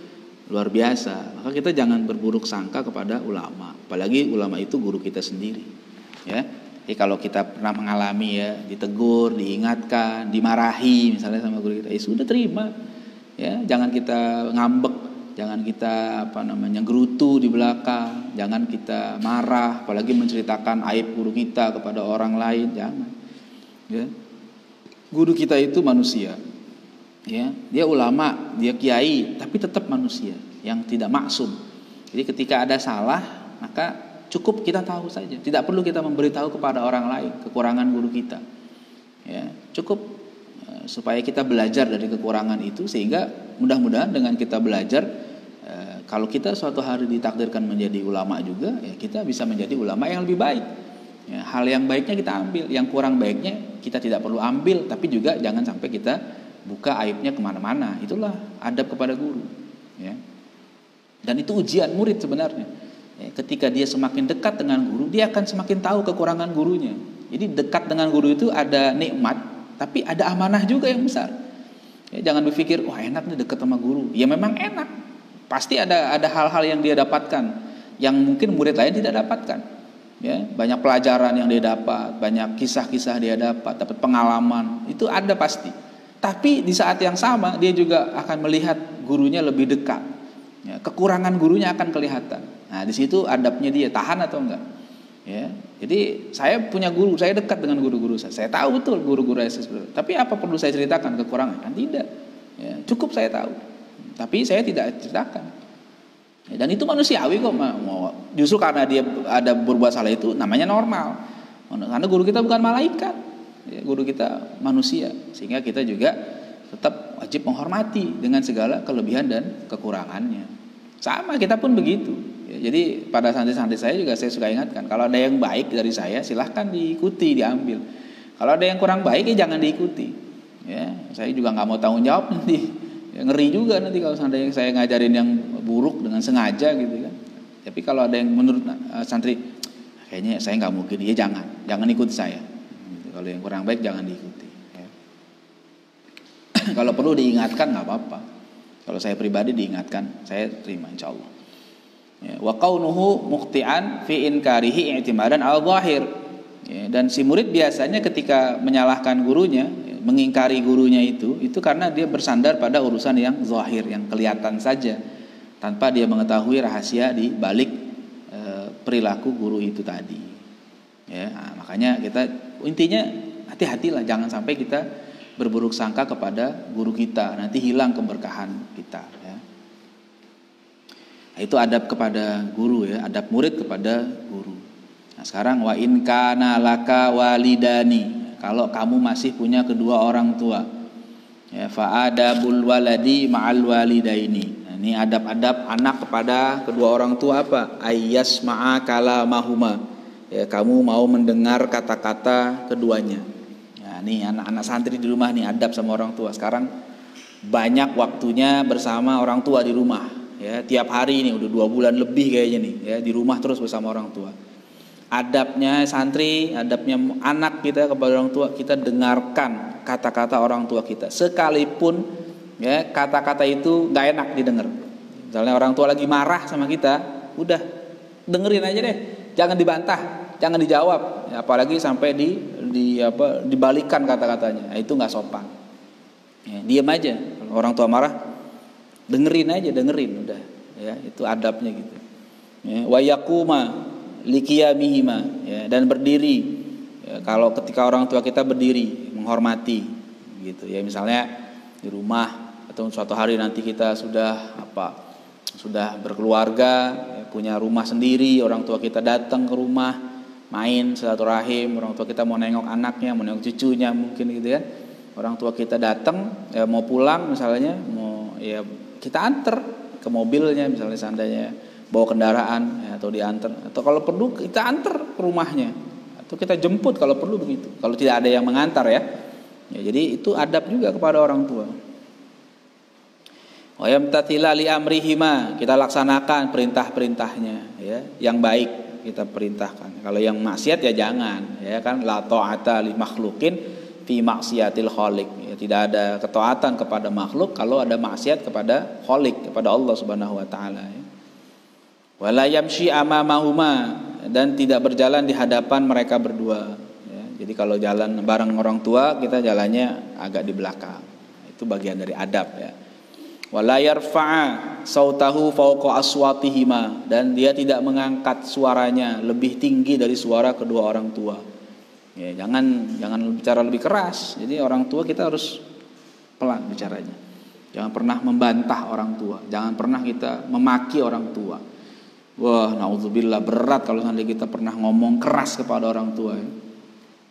luar biasa. Maka kita jangan berburuk sangka kepada ulama, apalagi ulama itu guru kita sendiri. Ya. Jadi kalau kita pernah mengalami ya, ditegur, diingatkan, dimarahi misalnya sama guru kita, ya sudah terima. Ya, jangan kita ngambek, jangan kita gerutu di belakang, jangan kita marah, apalagi menceritakan aib guru kita kepada orang lain, jangan. Ya. Guru kita itu manusia. Ya, dia ulama, dia kiai, tapi tetap manusia yang tidak maksum. Jadi ketika ada salah, maka cukup kita tahu saja, tidak perlu kita memberitahu kepada orang lain kekurangan guru kita. Ya, cukup supaya kita belajar dari kekurangan itu, sehingga mudah-mudahan dengan kita belajar, kalau kita suatu hari ditakdirkan menjadi ulama juga, ya kita bisa menjadi ulama yang lebih baik. Ya, hal yang baiknya kita ambil, yang kurang baiknya kita tidak perlu ambil, tapi juga jangan sampai kita buka aibnya kemana-mana. Itulah adab kepada guru. Ya. Dan itu ujian murid sebenarnya. Ya, ketika dia semakin dekat dengan guru, dia akan semakin tahu kekurangan gurunya. Jadi dekat dengan guru itu ada nikmat, tapi ada amanah juga yang besar. Ya, jangan berpikir, wah enak nih dekat sama guru. Ya memang enak. Pasti ada hal-hal yang dia dapatkan yang mungkin murid lain tidak dapatkan. Ya, banyak pelajaran yang dia dapat, banyak kisah-kisah dia dapat pengalaman, itu ada pasti. Tapi di saat yang sama dia juga akan melihat gurunya lebih dekat. Ya, kekurangan gurunya akan kelihatan. Nah, di situ adabnya dia tahan atau enggak. Ya, jadi saya punya guru, saya dekat dengan guru-guru saya. Saya tahu betul guru-guru saya seperti itu. Tapi apa perlu saya ceritakan kekurangan? Kan tidak. Ya, cukup saya tahu. Tapi saya tidak ceritakan. Dan itu manusiawi kok. Justru karena dia ada berbuat salah itu namanya normal. Karena guru kita bukan malaikat, ya, guru kita manusia, sehingga kita juga tetap wajib menghormati dengan segala kelebihan dan kekurangannya. Sama kita pun begitu. Ya, jadi pada santri-santri saya juga saya suka ingatkan, kalau ada yang baik dari saya silahkan diikuti, diambil. Kalau ada yang kurang baik ya jangan diikuti. Ya, saya juga nggak mau tanggung jawab nanti. Ya, ngeri juga nanti kalau seandainya saya ngajarin yang buruk dengan sengaja gitu kan. Tapi kalau ada yang menurut santri kayaknya saya nggak mungkin, ya jangan ikuti saya. Gitu. Kalau yang kurang baik jangan diikuti. Ya. Kalau perlu diingatkan nggak apa-apa. Kalau saya pribadi diingatkan, saya terima insya Allah. Ya, wa qaunuhu muqti'an fi inkarihi i'timadan al-zahir. Ya, dan si murid biasanya ketika menyalahkan gurunya, mengingkari gurunya itu karena dia bersandar pada urusan yang zahir, yang kelihatan saja, tanpa dia mengetahui rahasia di balik perilaku guru itu tadi. Ya, nah, makanya kita intinya hati-hatilah, jangan sampai kita berburuk sangka kepada guru kita, nanti hilang keberkahan kita. Ya. Nah, itu adab kepada guru ya, adab murid kepada guru. Nah, sekarang wa in kana laka walidani. kalau kamu masih punya kedua orang tua. Ya, fa'adabul waladi ma'al walidaini. Nah, ini adab-adab anak kepada kedua orang tua apa? Ayyasma'a kalamahuma. Ya, kamu mau mendengar kata-kata keduanya. Nah, ini anak-anak santri di rumah nih adab sama orang tua. Sekarang banyak waktunya bersama orang tua di rumah. Ya, tiap hari ini udah 2 bulan lebih kayaknya nih. Ya, di rumah terus bersama orang tua. Adabnya santri, adabnya anak kita kepada orang tua, kita dengarkan kata-kata orang tua kita, sekalipun ya kata-kata itu nggak enak didengar. Misalnya orang tua lagi marah sama kita, udah dengerin aja deh, jangan dibantah, jangan dijawab, ya, apalagi sampai dibalikan kata-katanya, nah, itu nggak sopan. Ya, diam aja, kalau orang tua marah, dengerin aja, udah, ya itu adabnya gitu. Ya, wa yaquma likiyamihima, ya, dan berdiri ya, kalau ketika orang tua kita berdiri menghormati gitu ya, misalnya di rumah atau suatu hari nanti kita sudah berkeluarga ya, punya rumah sendiri, orang tua kita datang ke rumah main silaturahim, orang tua kita mau nengok anaknya, mau nengok cucunya mungkin gitu ya, orang tua kita datang ya, mau pulang misalnya, mau ya kita antar ke mobilnya misalnya seandainya bawa kendaraan ya, atau diantar, atau kalau perlu kita antar ke rumahnya atau kita jemput kalau perlu begitu, kalau tidak ada yang mengantar ya, jadi itu adab juga kepada orang tua. Wa yamtathila li amrihima, kita laksanakan perintah-perintahnya ya, yang baik kita perintahkan, kalau yang maksiat ya jangan ya kan, la ta'ata li makhluqin fi maksiatil khaliq ya, tidak ada ketaatan kepada makhluk kalau ada maksiat kepada khaliq, kepada Allah Subhanahu wa taala ya. Wala yamshi amamahuma, dan tidak berjalan di hadapan mereka berdua ya. Jadi kalau jalan bareng orang tua kita jalannya agak di belakang, itu bagian dari adab ya. Wala yarfa'a sautahu fawqa aswatihima, dan dia tidak mengangkat suaranya lebih tinggi dari suara kedua orang tua ya, jangan bicara lebih keras. Jadi orang tua kita harus pelan bicaranya, jangan pernah membantah orang tua, jangan pernah kita memaki orang tua. Wah, naudzubillah, berat kalau seandainya kita pernah ngomong keras kepada orang tua ya.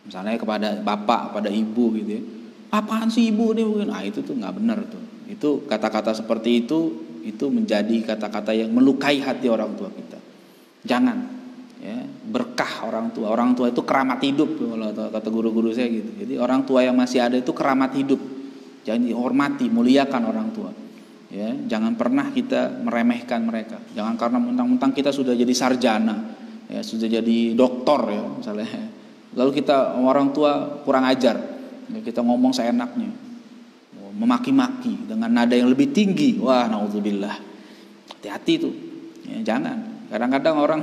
Misalnya kepada bapak, kepada ibu gitu ya. Apaan sih ibu ini? Nah, itu tuh nggak benar tuh. Itu kata-kata seperti itu menjadi kata-kata yang melukai hati orang tua kita. Jangan ya, berkah orang tua. Orang tua itu keramat hidup kalau kata guru-guru saya gitu. Jadi orang tua yang masih ada itu keramat hidup. Jangan dihormati, muliakan orang tua. Ya, jangan pernah kita meremehkan mereka. Jangan karena mentang-mentang kita sudah jadi sarjana, ya, sudah jadi doktor ya misalnya, lalu kita orang tua kurang ajar, ya, kita ngomong seenaknya, memaki-maki dengan nada yang lebih tinggi. Wah, naudzubillah, hati-hati itu ya, jangan. Kadang-kadang orang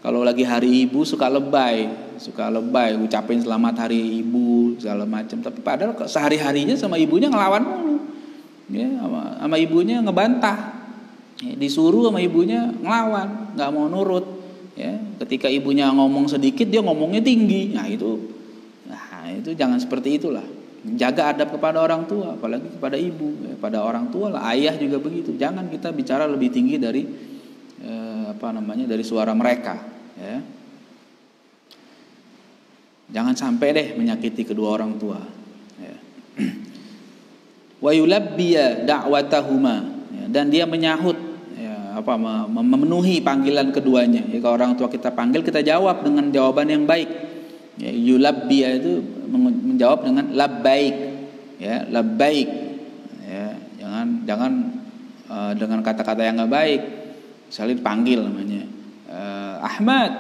kalau lagi hari ibu suka lebay, ucapin selamat hari ibu segala macam, tapi padahal sehari-harinya sama ibunya ngelawan mulu. Ya, sama ibunya ngebantah ya, disuruh sama ibunya ngelawan, nggak mau nurut ya. Ketika ibunya ngomong sedikit dia ngomongnya tinggi. Nah itu jangan seperti itulah. Jaga adab kepada orang tua, apalagi kepada ibu ya, pada orang tua lah, ayah juga begitu. Jangan kita bicara lebih tinggi dari dari suara mereka ya. Jangan sampai deh menyakiti kedua orang tua ya. Wa yulabbiya da'watahuma, ya, dan dia menyahut ya, memenuhi panggilan keduanya ya, kalau orang tua kita panggil kita jawab dengan jawaban yang baik ya. Yulabbiya itu menjawab dengan labbaik ya, labbaik ya, jangan dengan kata-kata yang enggak baik. Misalnya dipanggil namanya Ahmad,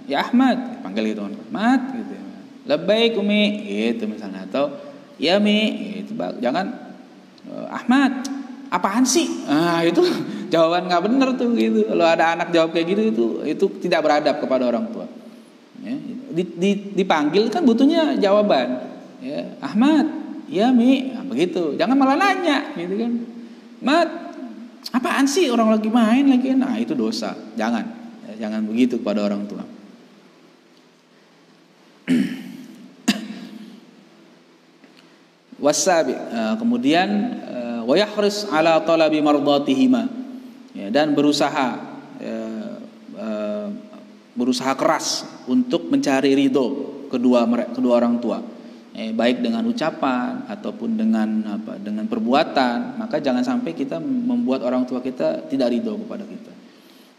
ya Ahmad, panggil gitu Ahmad gitu ya. Labbaik umi gitu misalnya, atau ya mi gitu. Jangan Ahmad, apaan sih? Nah, itu jawaban nggak benar tuh gitu. Kalau ada anak jawab kayak gitu itu tidak beradab kepada orang tua. Ya, dipanggil kan butuhnya jawaban. Ya, Ahmad, ya mi, nah, begitu. Jangan malah nanya, gitu kan? Mat, apaan sih orang lagi main lagi? Nah itu dosa. Jangan begitu kepada orang tua. Wasabi, kemudian wa yahris ala talabi mardatihima, ya, dan berusaha keras untuk mencari ridho kedua orang tua. baik dengan ucapan ataupun dengan perbuatan, maka jangan sampai kita membuat orang tua kita tidak ridho kepada kita.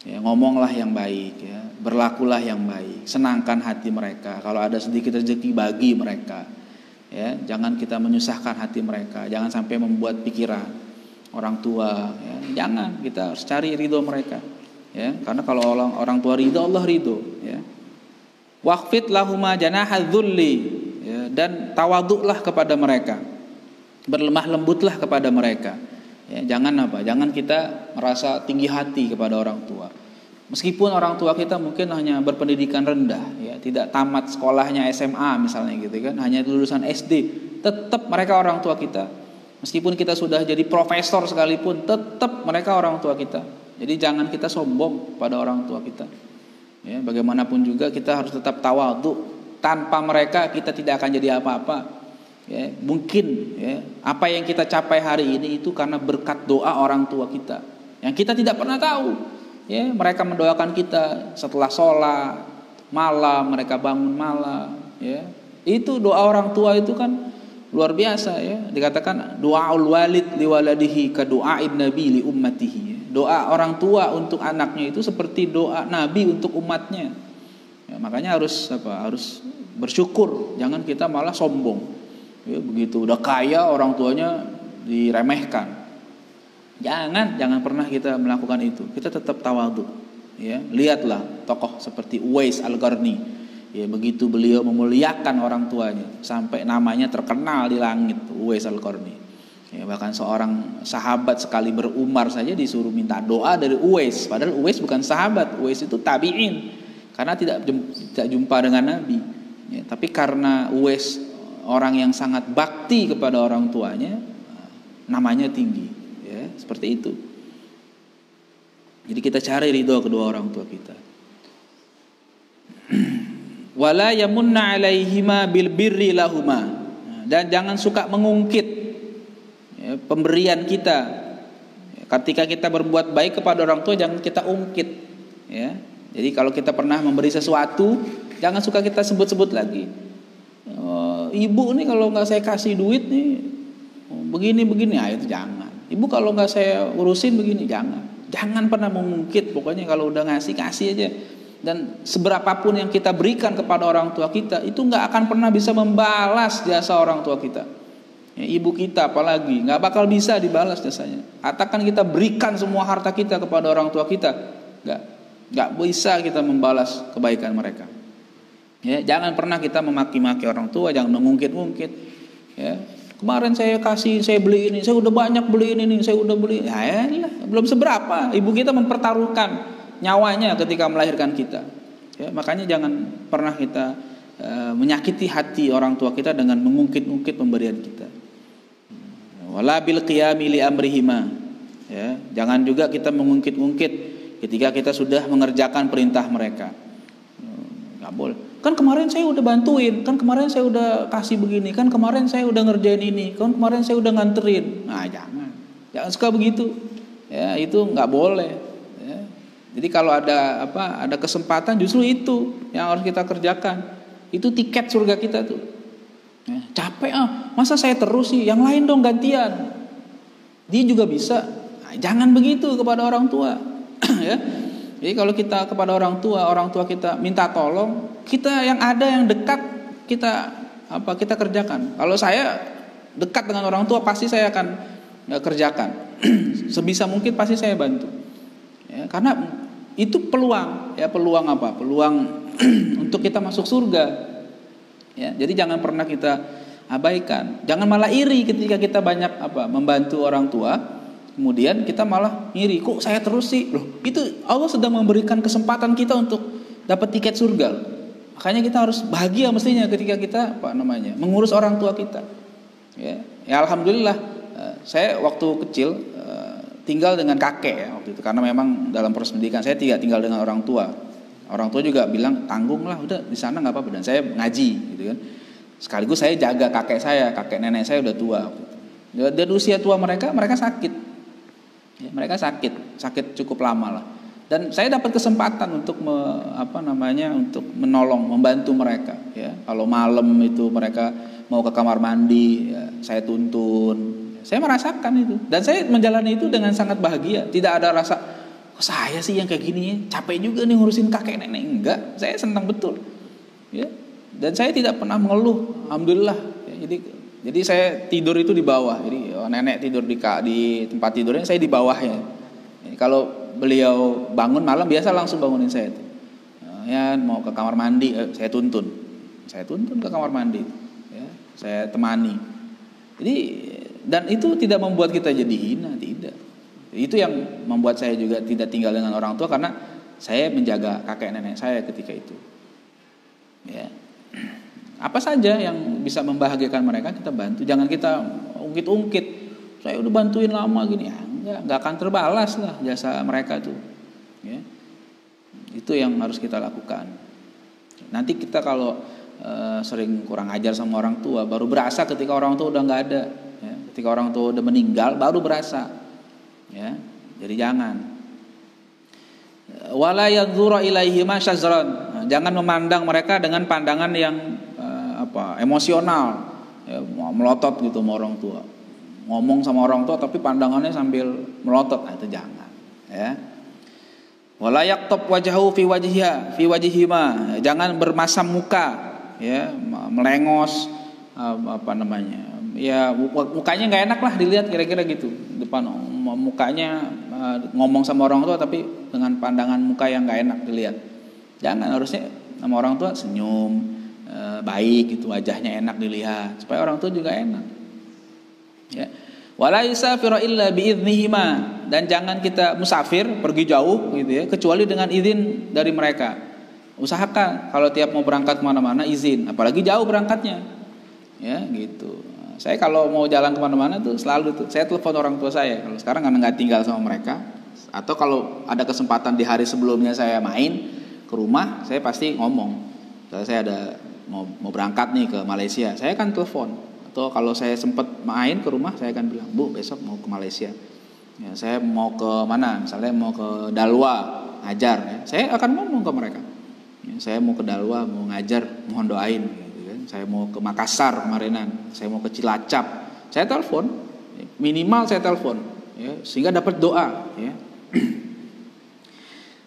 Ya, ngomonglah yang baik, ya, berlakulah yang baik, senangkan hati mereka. Kalau ada sedikit rezeki bagi mereka, ya, jangan kita menyusahkan hati mereka, jangan sampai membuat pikiran orang tua, ya, jangan, kita harus cari ridho mereka, ya, karena kalau orang tua ridho, Allah ridho, ya. Waqfid lahuma janaha dzulli, ya, dan tawaduklah kepada mereka, berlemah lembutlah kepada mereka. Ya, jangan kita merasa tinggi hati kepada orang tua. Meskipun orang tua kita mungkin hanya berpendidikan rendah, ya, tidak tamat sekolahnya SMA misalnya gitu kan, hanya lulusan SD, tetap mereka orang tua kita. Meskipun kita sudah jadi profesor sekalipun, tetap mereka orang tua kita. Jadi jangan kita sombong pada orang tua kita. Ya, bagaimanapun juga kita harus tetap tawadhu. Tanpa mereka kita tidak akan jadi apa-apa. Ya, mungkin, ya, apa yang kita capai hari ini itu karena berkat doa orang tua kita yang kita tidak pernah tahu. Ya, mereka mendoakan kita setelah sholat malam, mereka bangun malam. Ya, itu doa orang tua itu kan luar biasa. Ya, dikatakan doaul walid liwaladihi ka doain nabi li ummatihi. Doa orang tua untuk anaknya itu seperti doa Nabi untuk umatnya. Ya, makanya harus bersyukur, jangan kita malah sombong. Ya, begitu udah kaya orang tuanya diremehkan. Jangan pernah kita melakukan itu. Kita tetap tawadhu. Ya, lihatlah tokoh seperti Uwais Al-Qarni. Ya, begitu beliau memuliakan orang tuanya sampai namanya terkenal di langit, Uwais Al-Qarni. Ya, bahkan seorang sahabat sekali berumar saja disuruh minta doa dari Uwais. Padahal Uwais bukan sahabat, Uwais itu tabi'in. Karena tidak jumpa dengan Nabi. Ya, tapi karena Uwais orang yang sangat bakti kepada orang tuanya, namanya tinggi, ya, seperti itu. Jadi kita cari ridho kedua orang tua kita. Wala yamunna alaihima bil birri lahuma, dan jangan suka mengungkit, ya, pemberian kita. Ketika kita berbuat baik kepada orang tua, jangan kita ungkit, ya. Jadi kalau kita pernah memberi sesuatu, jangan suka kita sebut-sebut lagi. Ibu nih kalau nggak saya kasih duit nih begini, itu jangan. Ibu kalau nggak saya urusin begini, jangan pernah mengungkit. Pokoknya kalau udah kasih aja. Dan seberapapun yang kita berikan kepada orang tua kita, itu nggak akan pernah bisa membalas jasa orang tua kita. Ya, ibu kita apalagi nggak bakal bisa dibalas jasanya. Katakan kita berikan semua harta kita kepada orang tua kita, nggak bisa kita membalas kebaikan mereka. Ya, jangan pernah kita memaki-maki orang tua, jangan mengungkit-ungkit. Ya, kemarin saya beli ini, saya udah banyak beli ini, saya udah beli. Ya, belum seberapa. Ibu kita mempertaruhkan nyawanya ketika melahirkan kita. Ya, makanya jangan pernah kita menyakiti hati orang tua kita dengan mengungkit-ungkit pemberian kita. Wala bil qiyami li amrihima. Ya, jangan juga kita mengungkit-ungkit ketika kita sudah mengerjakan perintah mereka. Nggak boleh. Kan kemarin saya udah bantuin, kan kemarin saya udah kasih begini, kan kemarin saya udah ngerjain ini, kan kemarin saya udah nganterin. Nah, jangan suka begitu. Ya, itu nggak boleh. Ya. Jadi kalau ada kesempatan, justru itu yang harus kita kerjakan. Itu tiket surga kita tuh. Ya, capek masa saya terus sih, yang lain dong gantian. Dia juga bisa. Nah, jangan begitu kepada orang tua. Ya. Jadi kalau kita kepada orang tua kita minta tolong, kita yang ada yang dekat kita kerjakan. Kalau saya dekat dengan orang tua, pasti saya akan kerjakan. Sebisa mungkin pasti saya bantu. Ya, karena itu peluang untuk kita masuk surga. Ya, jadi jangan pernah kita abaikan. Jangan malah iri ketika kita banyak membantu orang tua. Kemudian kita malah ngiri, kok saya terus sih? Loh, itu Allah sedang memberikan kesempatan kita untuk dapat tiket surga. Makanya kita harus bahagia mestinya ketika kita mengurus orang tua kita. Ya alhamdulillah, saya waktu kecil tinggal dengan kakek ya waktu itu, karena memang dalam proses pendidikan saya tidak tinggal dengan orang tua. Orang tua juga bilang tanggung lah, udah di sana nggak apa-apa, dan saya ngaji gitu kan. Sekaligus saya jaga kakek nenek saya udah tua. Dan usia tua mereka sakit. Ya, mereka sakit cukup lama lah. Dan saya dapat kesempatan untuk untuk menolong, membantu mereka. Ya, kalau malam itu mereka mau ke kamar mandi, ya, saya tuntun. Saya merasakan itu dan saya menjalani itu dengan sangat bahagia. Tidak ada rasa saya sih yang kayak gini ya, capek juga nih ngurusin kakek nenek. Enggak, saya senang betul. Ya. Dan saya tidak pernah mengeluh, alhamdulillah. Ya, jadi saya tidur itu di bawah. Jadi nenek tidur di tempat tidurnya, saya di bawahnya. Ya, kalau beliau bangun malam biasa langsung bangunin saya itu. Ya, mau ke kamar mandi, saya tuntun ke kamar mandi. Ya, saya temani. Jadi dan itu tidak membuat kita jadi hina, tidak. Itu yang membuat saya juga tidak tinggal dengan orang tua karena saya menjaga kakek nenek saya ketika itu. Ya. Apa saja yang bisa membahagiakan mereka kita bantu. Jangan kita ungkit-ungkit. Saya udah bantuin lama gini, ya enggak akan terbalas lah jasa mereka itu. Ya. Itu yang harus kita lakukan. Nanti kita kalau sering kurang ajar sama orang tua, baru berasa ketika orang tua udah nggak ada. Ya. Ketika orang tua udah meninggal, baru berasa. Ya, jadi jangan. Wala yanzura ilaihima syazran. Jangan memandang mereka dengan pandangan yang emosional, ya, melotot gitu sama orang tua. Ngomong sama orang tua tapi pandangannya sambil melotot, nah, itu jangan. Ya. Wala yaqtab wajhahu fi wajhihima. Jangan bermasam muka, ya, melengos ya mukanya nggak enak lah dilihat kira-kira gitu depan mukanya ngomong sama orang tua tapi dengan pandangan muka yang nggak enak dilihat. Jangan, harusnya sama orang tua senyum baik gitu, wajahnya enak dilihat supaya orang tua juga enak. Ya. Wala yusafiru illa biidznihima, dan jangan kita musafir pergi jauh gitu ya kecuali dengan izin dari mereka. Usahakan kalau tiap mau berangkat kemana-mana izin, apalagi jauh berangkatnya. Ya gitu. Saya kalau mau jalan kemana-mana tuh selalu tuh saya telepon orang tua saya. Kalau sekarang karena nggak tinggal sama mereka, atau kalau ada kesempatan di hari sebelumnya saya main ke rumah, saya pasti ngomong. Kalau saya ada mau berangkat nih ke Malaysia, saya akan telepon. Atau kalau saya sempat main ke rumah, saya akan bilang, Bu besok mau ke Malaysia. Ya, saya mau ke mana? Misalnya mau ke Dalwa ngajar. Ya, saya akan ngomong ke mereka. Ya, saya mau ke Dalwa mau ngajar, mohon doain. Saya mau ke Makassar kemarinan, saya mau ke Cilacap, saya telepon, minimal saya telepon, ya, sehingga dapat doa. Ya.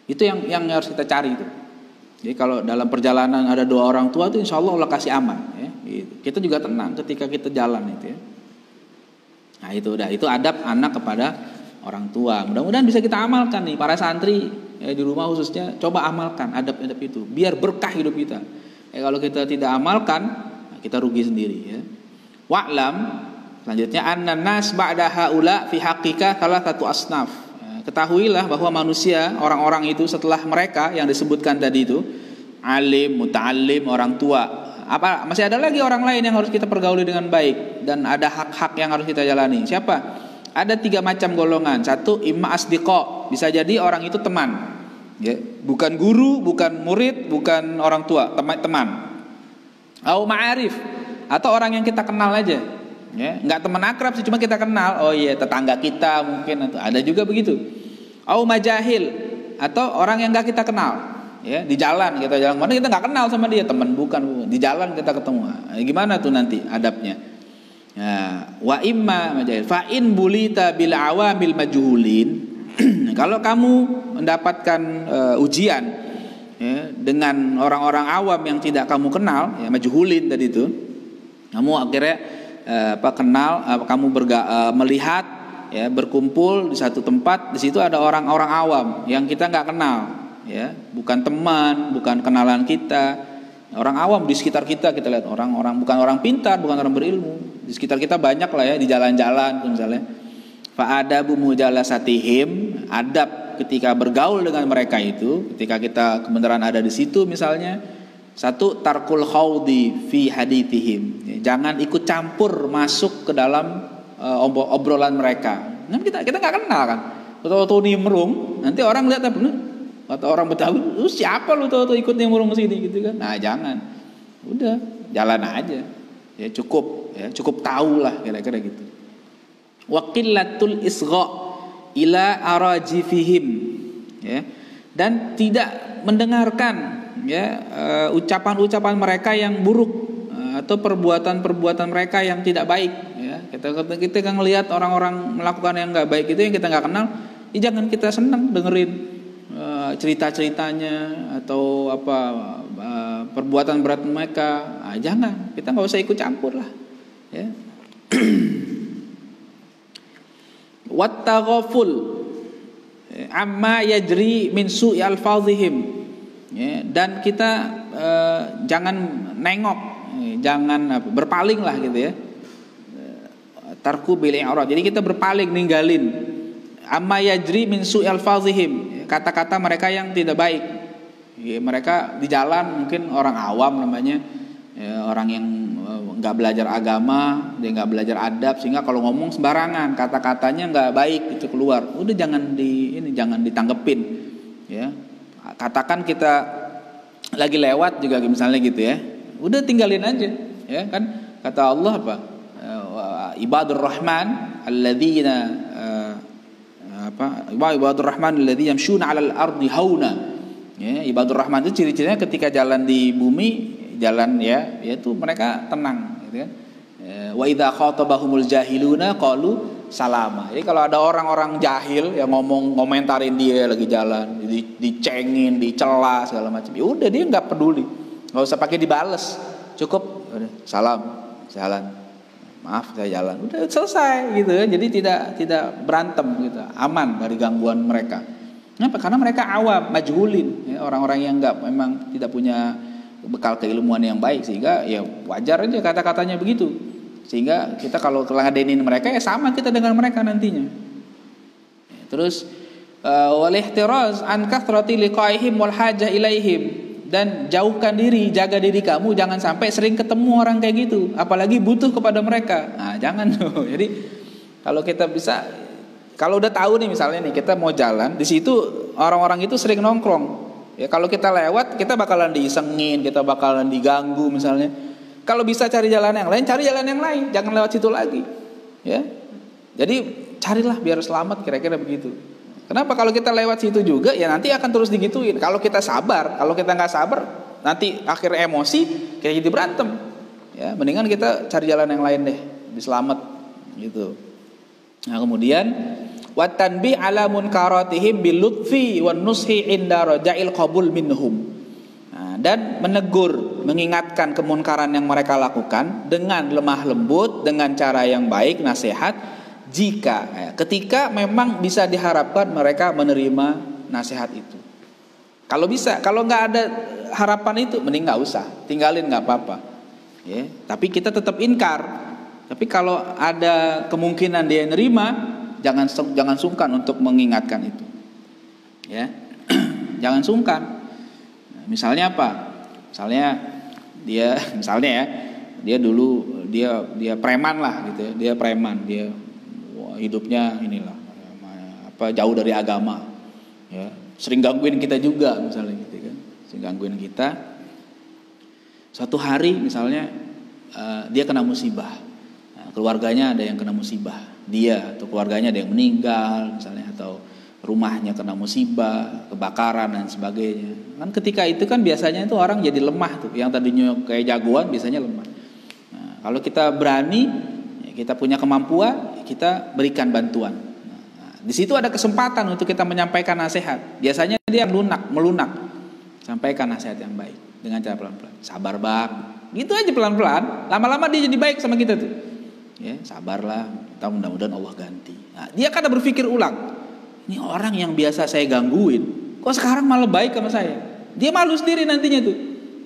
Itu yang harus kita cari itu. Jadi kalau dalam perjalanan ada doa orang tua itu insya Allah kasih aman. Ya. Gitu. Kita juga tenang ketika kita jalan itu. Ya. Nah itu adab anak kepada orang tua. Mudah-mudahan bisa kita amalkan nih para santri ya, di rumah khususnya, coba amalkan adab-adab itu, biar berkah hidup kita. Kalau kita tidak amalkan, kita rugi sendiri. Ya. Wa'lam, selanjutnya annan nas ba'da haula fi haqiqa satu asnaf. Ya, ketahuilah bahwa manusia, orang-orang itu setelah mereka yang disebutkan tadi itu, alim, muta'allim, orang tua. Masih ada lagi orang lain yang harus kita pergauli dengan baik dan ada hak-hak yang harus kita jalani. Siapa? Ada 3 macam golongan. 1, imma asdiqa, bisa jadi orang itu teman. Ya, bukan guru, bukan murid, bukan orang tua, teman. Au ma'arif, atau orang yang kita kenal aja. Ya, enggak teman akrab sih, cuma kita kenal. Oh iya, tetangga kita mungkin, atau ada juga begitu. Au majahil, atau orang yang enggak kita kenal. Ya, di jalan mana kita enggak kenal sama dia, teman bukan. Di jalan kita ketemu. Nah, gimana tuh nanti adabnya? Ya, wa imma majahil fa in bulita bil awamil majhulin. Kalau kamu mendapatkan ujian ya, dengan orang-orang awam yang tidak kamu kenal, ya, majhulin tadi itu, kamu akhirnya kamu melihat ya, berkumpul di satu tempat, di situ ada orang-orang awam yang kita nggak kenal, ya, bukan teman, bukan kenalan kita, orang awam di sekitar kita lihat orang-orang, bukan orang pintar, bukan orang berilmu, di sekitar kita banyak lah ya, di jalan-jalan misalnya. Fa'adabu mujalasatihim, adab ketika bergaul dengan mereka itu, ketika kita kebenaran ada di situ misalnya. 1, tarkul khawdi fi hadithihim, jangan ikut campur masuk ke dalam obrolan mereka. Nah, kita nggak kenal kan, tahu-tahu nimrung, nanti orang lihat apa? Atau orang Betawi, lu siapa lu tahu-tahu ikut nimrung ke sini gitu kan? Nah jangan, udah jalan aja, ya cukup tahu lah kira-kira gitu. Wa qillatul isgha ila arajifihim, ya, dan tidak mendengarkan ya ucapan-ucapan mereka yang buruk, atau perbuatan-perbuatan mereka yang tidak baik. Ya, kita kan ngelihat orang-orang melakukan yang nggak baik itu yang kita nggak kenal, ya jangan kita senang dengerin cerita-ceritanya atau perbuatan berat mereka. Jangan, kita nggak usah ikut campur lah. Ya. Wattaghaful amma yajri min su'i alfazihim. Ya, dan kita jangan nengok, jangan berpaling lah gitu ya. Tarku bil i'rad. Jadi kita berpaling, ninggalin amma yajri min su'i alfazihim, kata-kata mereka yang tidak baik. Ya, mereka di jalan mungkin orang awam namanya, ya, orang yang nggak belajar agama, dia nggak belajar adab, sehingga kalau ngomong sembarangan, kata-katanya nggak baik itu keluar. Udah jangan ditanggepin. Ya, katakan kita lagi lewat juga misalnya gitu ya, udah tinggalin aja. Ya kan kata Allah apa? Ibadur Rahman alladzina Ibadur Rahman alladzina yamshuna 'alal ardi hauna. Ya, Ibadur Rahman itu ciri-cirinya ketika jalan di bumi, jalan ya itu mereka tenang gitu kan. Wa idza khatabahumul jahiluna qalu salama. Jadi kalau ada orang-orang jahil yang ngomentarin dia lagi jalan, dicengin, dicela segala macam, ya udah dia nggak peduli, nggak usah pakai dibales, cukup udah salam, jalan, maaf saya jalan, udah selesai gitu ya. Jadi tidak berantem gitu, aman dari gangguan mereka. Kenapa? Karena mereka awam, majhulin, ya, orang-orang yang memang tidak punya bekal keilmuan yang baik, sehingga ya wajar aja kata-katanya begitu. Sehingga kita kalau ngeladenin mereka ya sama kita dengan mereka nantinya. Terus wal ihtiraz an kathrati liqaihim wal hajah ilaihim, dan jauhkan diri, jaga diri kamu jangan sampai sering ketemu orang kayak gitu, apalagi butuh kepada mereka. Nah, jangan tuh. Jadi kalau kita bisa, kalau udah tahu nih misalnya nih kita mau jalan, di situ orang-orang itu sering nongkrong. Ya kalau kita lewat kita bakalan diisengin, kita bakalan diganggu misalnya. Kalau bisa cari jalan yang lain, cari jalan yang lain, jangan lewat situ lagi. Ya. Jadi carilah biar selamat, kira-kira begitu. Kenapa? Kalau kita lewat situ juga ya nanti akan terus digituin. Kalau kita sabar, kalau kita nggak sabar, nanti akhir emosi kayak jadi berantem. Ya, mendingan kita cari jalan yang lain deh, diselamat gitu. Nah, kemudian wa tanbih ala munkaratihim bil lutfi wan nushi inda raja'il qabul minhum. Nah, dan menegur, mengingatkan kemunkaran yang mereka lakukan dengan lemah lembut, dengan cara yang baik, nasihat, ketika memang bisa diharapkan mereka menerima nasihat itu. Kalau bisa, kalau nggak ada harapan itu, mending nggak usah, tinggalin nggak apa-apa. Ya, tapi kita tetap inkar. Tapi kalau ada kemungkinan dia nerima, jangan sungkan untuk mengingatkan itu. Ya, jangan sungkan. Misalnya apa? Misalnya dia dulu dia preman lah gitu ya. Dia preman, dia hidupnya inilah jauh dari agama. Ya, sering gangguin kita juga misalnya gitu kan. Sering gangguin kita. Suatu hari misalnya dia kena musibah. Nah, keluarganya ada yang kena musibah. Dia atau keluarganya ada yang meninggal misalnya, atau rumahnya kena musibah, kebakaran dan sebagainya. Kan ketika itu kan biasanya itu orang jadi lemah tuh, yang tadinya kayak jagoan biasanya lemah. Nah, kalau kita berani, kita punya kemampuan, kita berikan bantuan. Nah, di situ ada kesempatan untuk kita menyampaikan nasihat. Biasanya dia melunak. Sampaikan nasihat yang baik dengan cara pelan-pelan. Sabar bang, gitu aja pelan-pelan. Lama-lama dia jadi baik sama kita tuh. Ya, sabarlah, kita mudah-mudahan Allah ganti. Nah, dia kadang berpikir ulang. Ini orang yang biasa saya gangguin, kok sekarang malah baik sama saya? Dia malu sendiri nantinya tuh.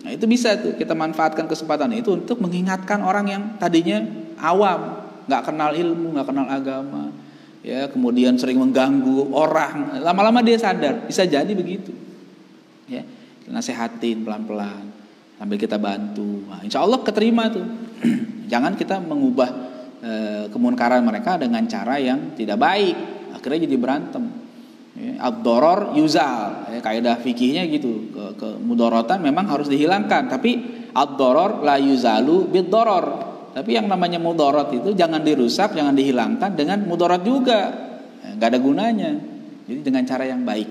Nah, itu bisa tuh kita manfaatkan kesempatan itu untuk mengingatkan orang yang tadinya awam, nggak kenal ilmu, nggak kenal agama, ya kemudian sering mengganggu orang. Lama-lama dia sadar, bisa jadi begitu. Ya, nasehatin pelan-pelan, sambil kita bantu. Nah, insya Allah keterima tuh. Jangan kita mengubah kemunkaran mereka dengan cara yang tidak baik. Akhirnya jadi berantem. Ad-doror yuzal, kaidah fikihnya gitu. Mudorotan memang harus dihilangkan, tapi ad-doror la yuzalu bid-doror. Tapi yang namanya mudorot itu jangan dirusak, jangan dihilangkan dengan mudorot juga. Gak ada gunanya. Jadi dengan cara yang baik,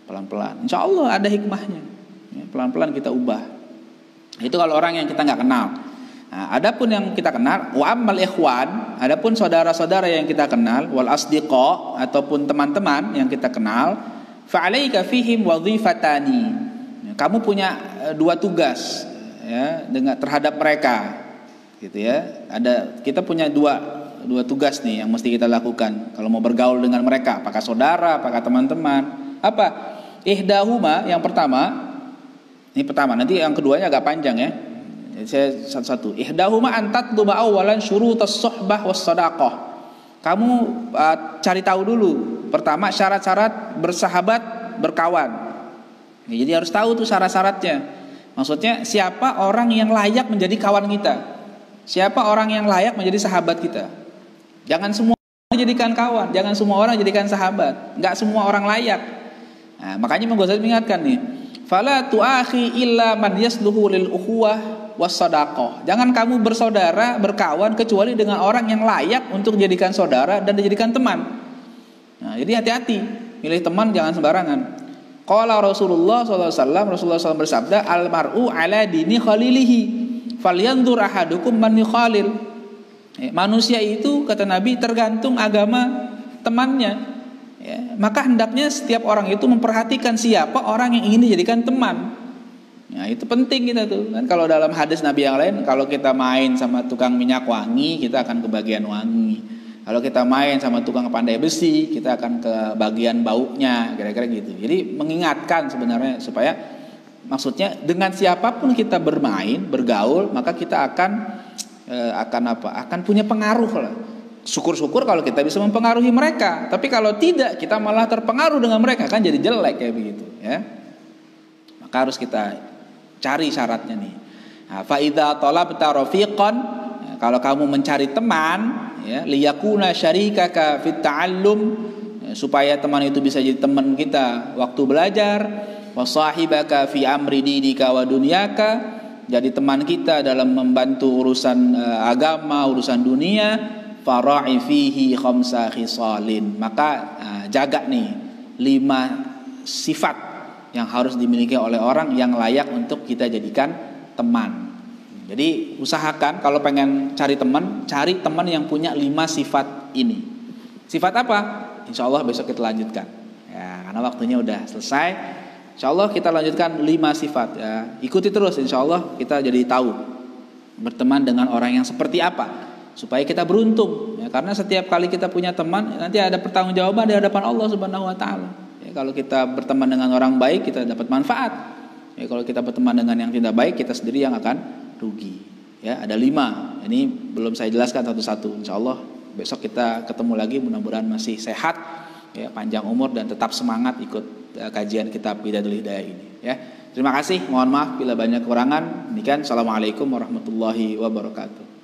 pelan-pelan. Insya Allah ada hikmahnya. Pelan-pelan kita ubah. Itu kalau orang yang kita nggak kenal. Nah, Nah, adapun yang kita kenal, wa ammal ikhwan, adapun saudara-saudara yang kita kenal, wal asdiqa ataupun teman-teman yang kita kenal, fa alaika fihim wadhifatani. Kamu punya dua tugas ya dengan terhadap mereka. Gitu ya. Kita punya dua tugas nih yang mesti kita lakukan kalau mau bergaul dengan mereka, apakah saudara, apakah teman-teman. Apa? Ihdahuma, yang pertama. Ini pertama, nanti yang keduanya agak panjang ya. Saya satu-satu. Ihdahuma an tatluba awalan syurutas suhbah was sadaqah. Kamu cari tahu dulu pertama syarat-syarat bersahabat, berkawan. Jadi harus tahu tuh syarat-syaratnya. Maksudnya siapa orang yang layak menjadi kawan kita? Siapa orang yang layak menjadi sahabat kita? Jangan semua orang jadikan kawan, jangan semua orang jadikan sahabat. Enggak semua orang layak. Nah, makanya Imam Ghazali mengingatkan nih, fala tu'akhi illa man yasluhu lil ukhuwah wassadaqah. Jangan kamu bersaudara, berkawan kecuali dengan orang yang layak untuk dijadikan saudara dan dijadikan teman. Nah, jadi hati-hati, milih teman jangan sembarangan. Qala Rasulullah SAW, Rasulullah SAW bersabda, al mar'u ala dini khalilihi, falyanzur ahadukum man yukhalil. Manusia itu kata Nabi tergantung agama temannya. Ya, maka hendaknya setiap orang itu memperhatikan siapa orang yang ingin dijadikan teman. Nah, itu penting kita tuh kan. Kalau dalam hadis Nabi yang lain, kalau kita main sama tukang minyak wangi, kita akan ke bagian wangi. Kalau kita main sama tukang pandai besi, kita akan ke bagian baunya, kira-kira gitu. Jadi mengingatkan sebenarnya supaya maksudnya dengan siapapun kita bermain, bergaul, maka kita akan punya pengaruh lah. Syukur-syukur kalau kita bisa mempengaruhi mereka. Tapi kalau tidak, kita malah terpengaruh dengan mereka, kan jadi jelek kayak begitu ya. Maka harus kita cari syaratnya nih. Fa idza talabta rafiqan, kalau kamu mencari teman ya, liyakuna syarikaka fit ta'allum, supaya teman itu bisa jadi teman kita waktu belajar, wa sahibaka fi amri dinika wa dunyaka, jadi teman kita dalam membantu urusan agama, urusan dunia, fara'i fihi khamsa khisalin, maka jaga nih 5 sifat yang harus dimiliki oleh orang yang layak untuk kita jadikan teman. Jadi usahakan kalau pengen cari teman yang punya 5 sifat ini. Sifat apa? Insya Allah besok kita lanjutkan ya, karena waktunya udah selesai. Insya Allah kita lanjutkan 5 sifat ya. Ikuti terus, insya Allah kita jadi tahu berteman dengan orang yang seperti apa, supaya kita beruntung ya, karena setiap kali kita punya teman nanti ada pertanggungjawaban di hadapan Allah Subhanahu wa taala. Kalau kita berteman dengan orang baik, kita dapat manfaat. Ya, kalau kita berteman dengan yang tidak baik, kita sendiri yang akan rugi. Ya, ada 5. Ini belum saya jelaskan satu-satu. Insya Allah besok kita ketemu lagi. Mudah-mudahan masih sehat, ya, panjang umur dan tetap semangat ikut kajian kitab Bidadul Hidayah ini. Ya, terima kasih. Mohon maaf bila banyak kekurangan. Demikian. Assalamualaikum warahmatullahi wabarakatuh.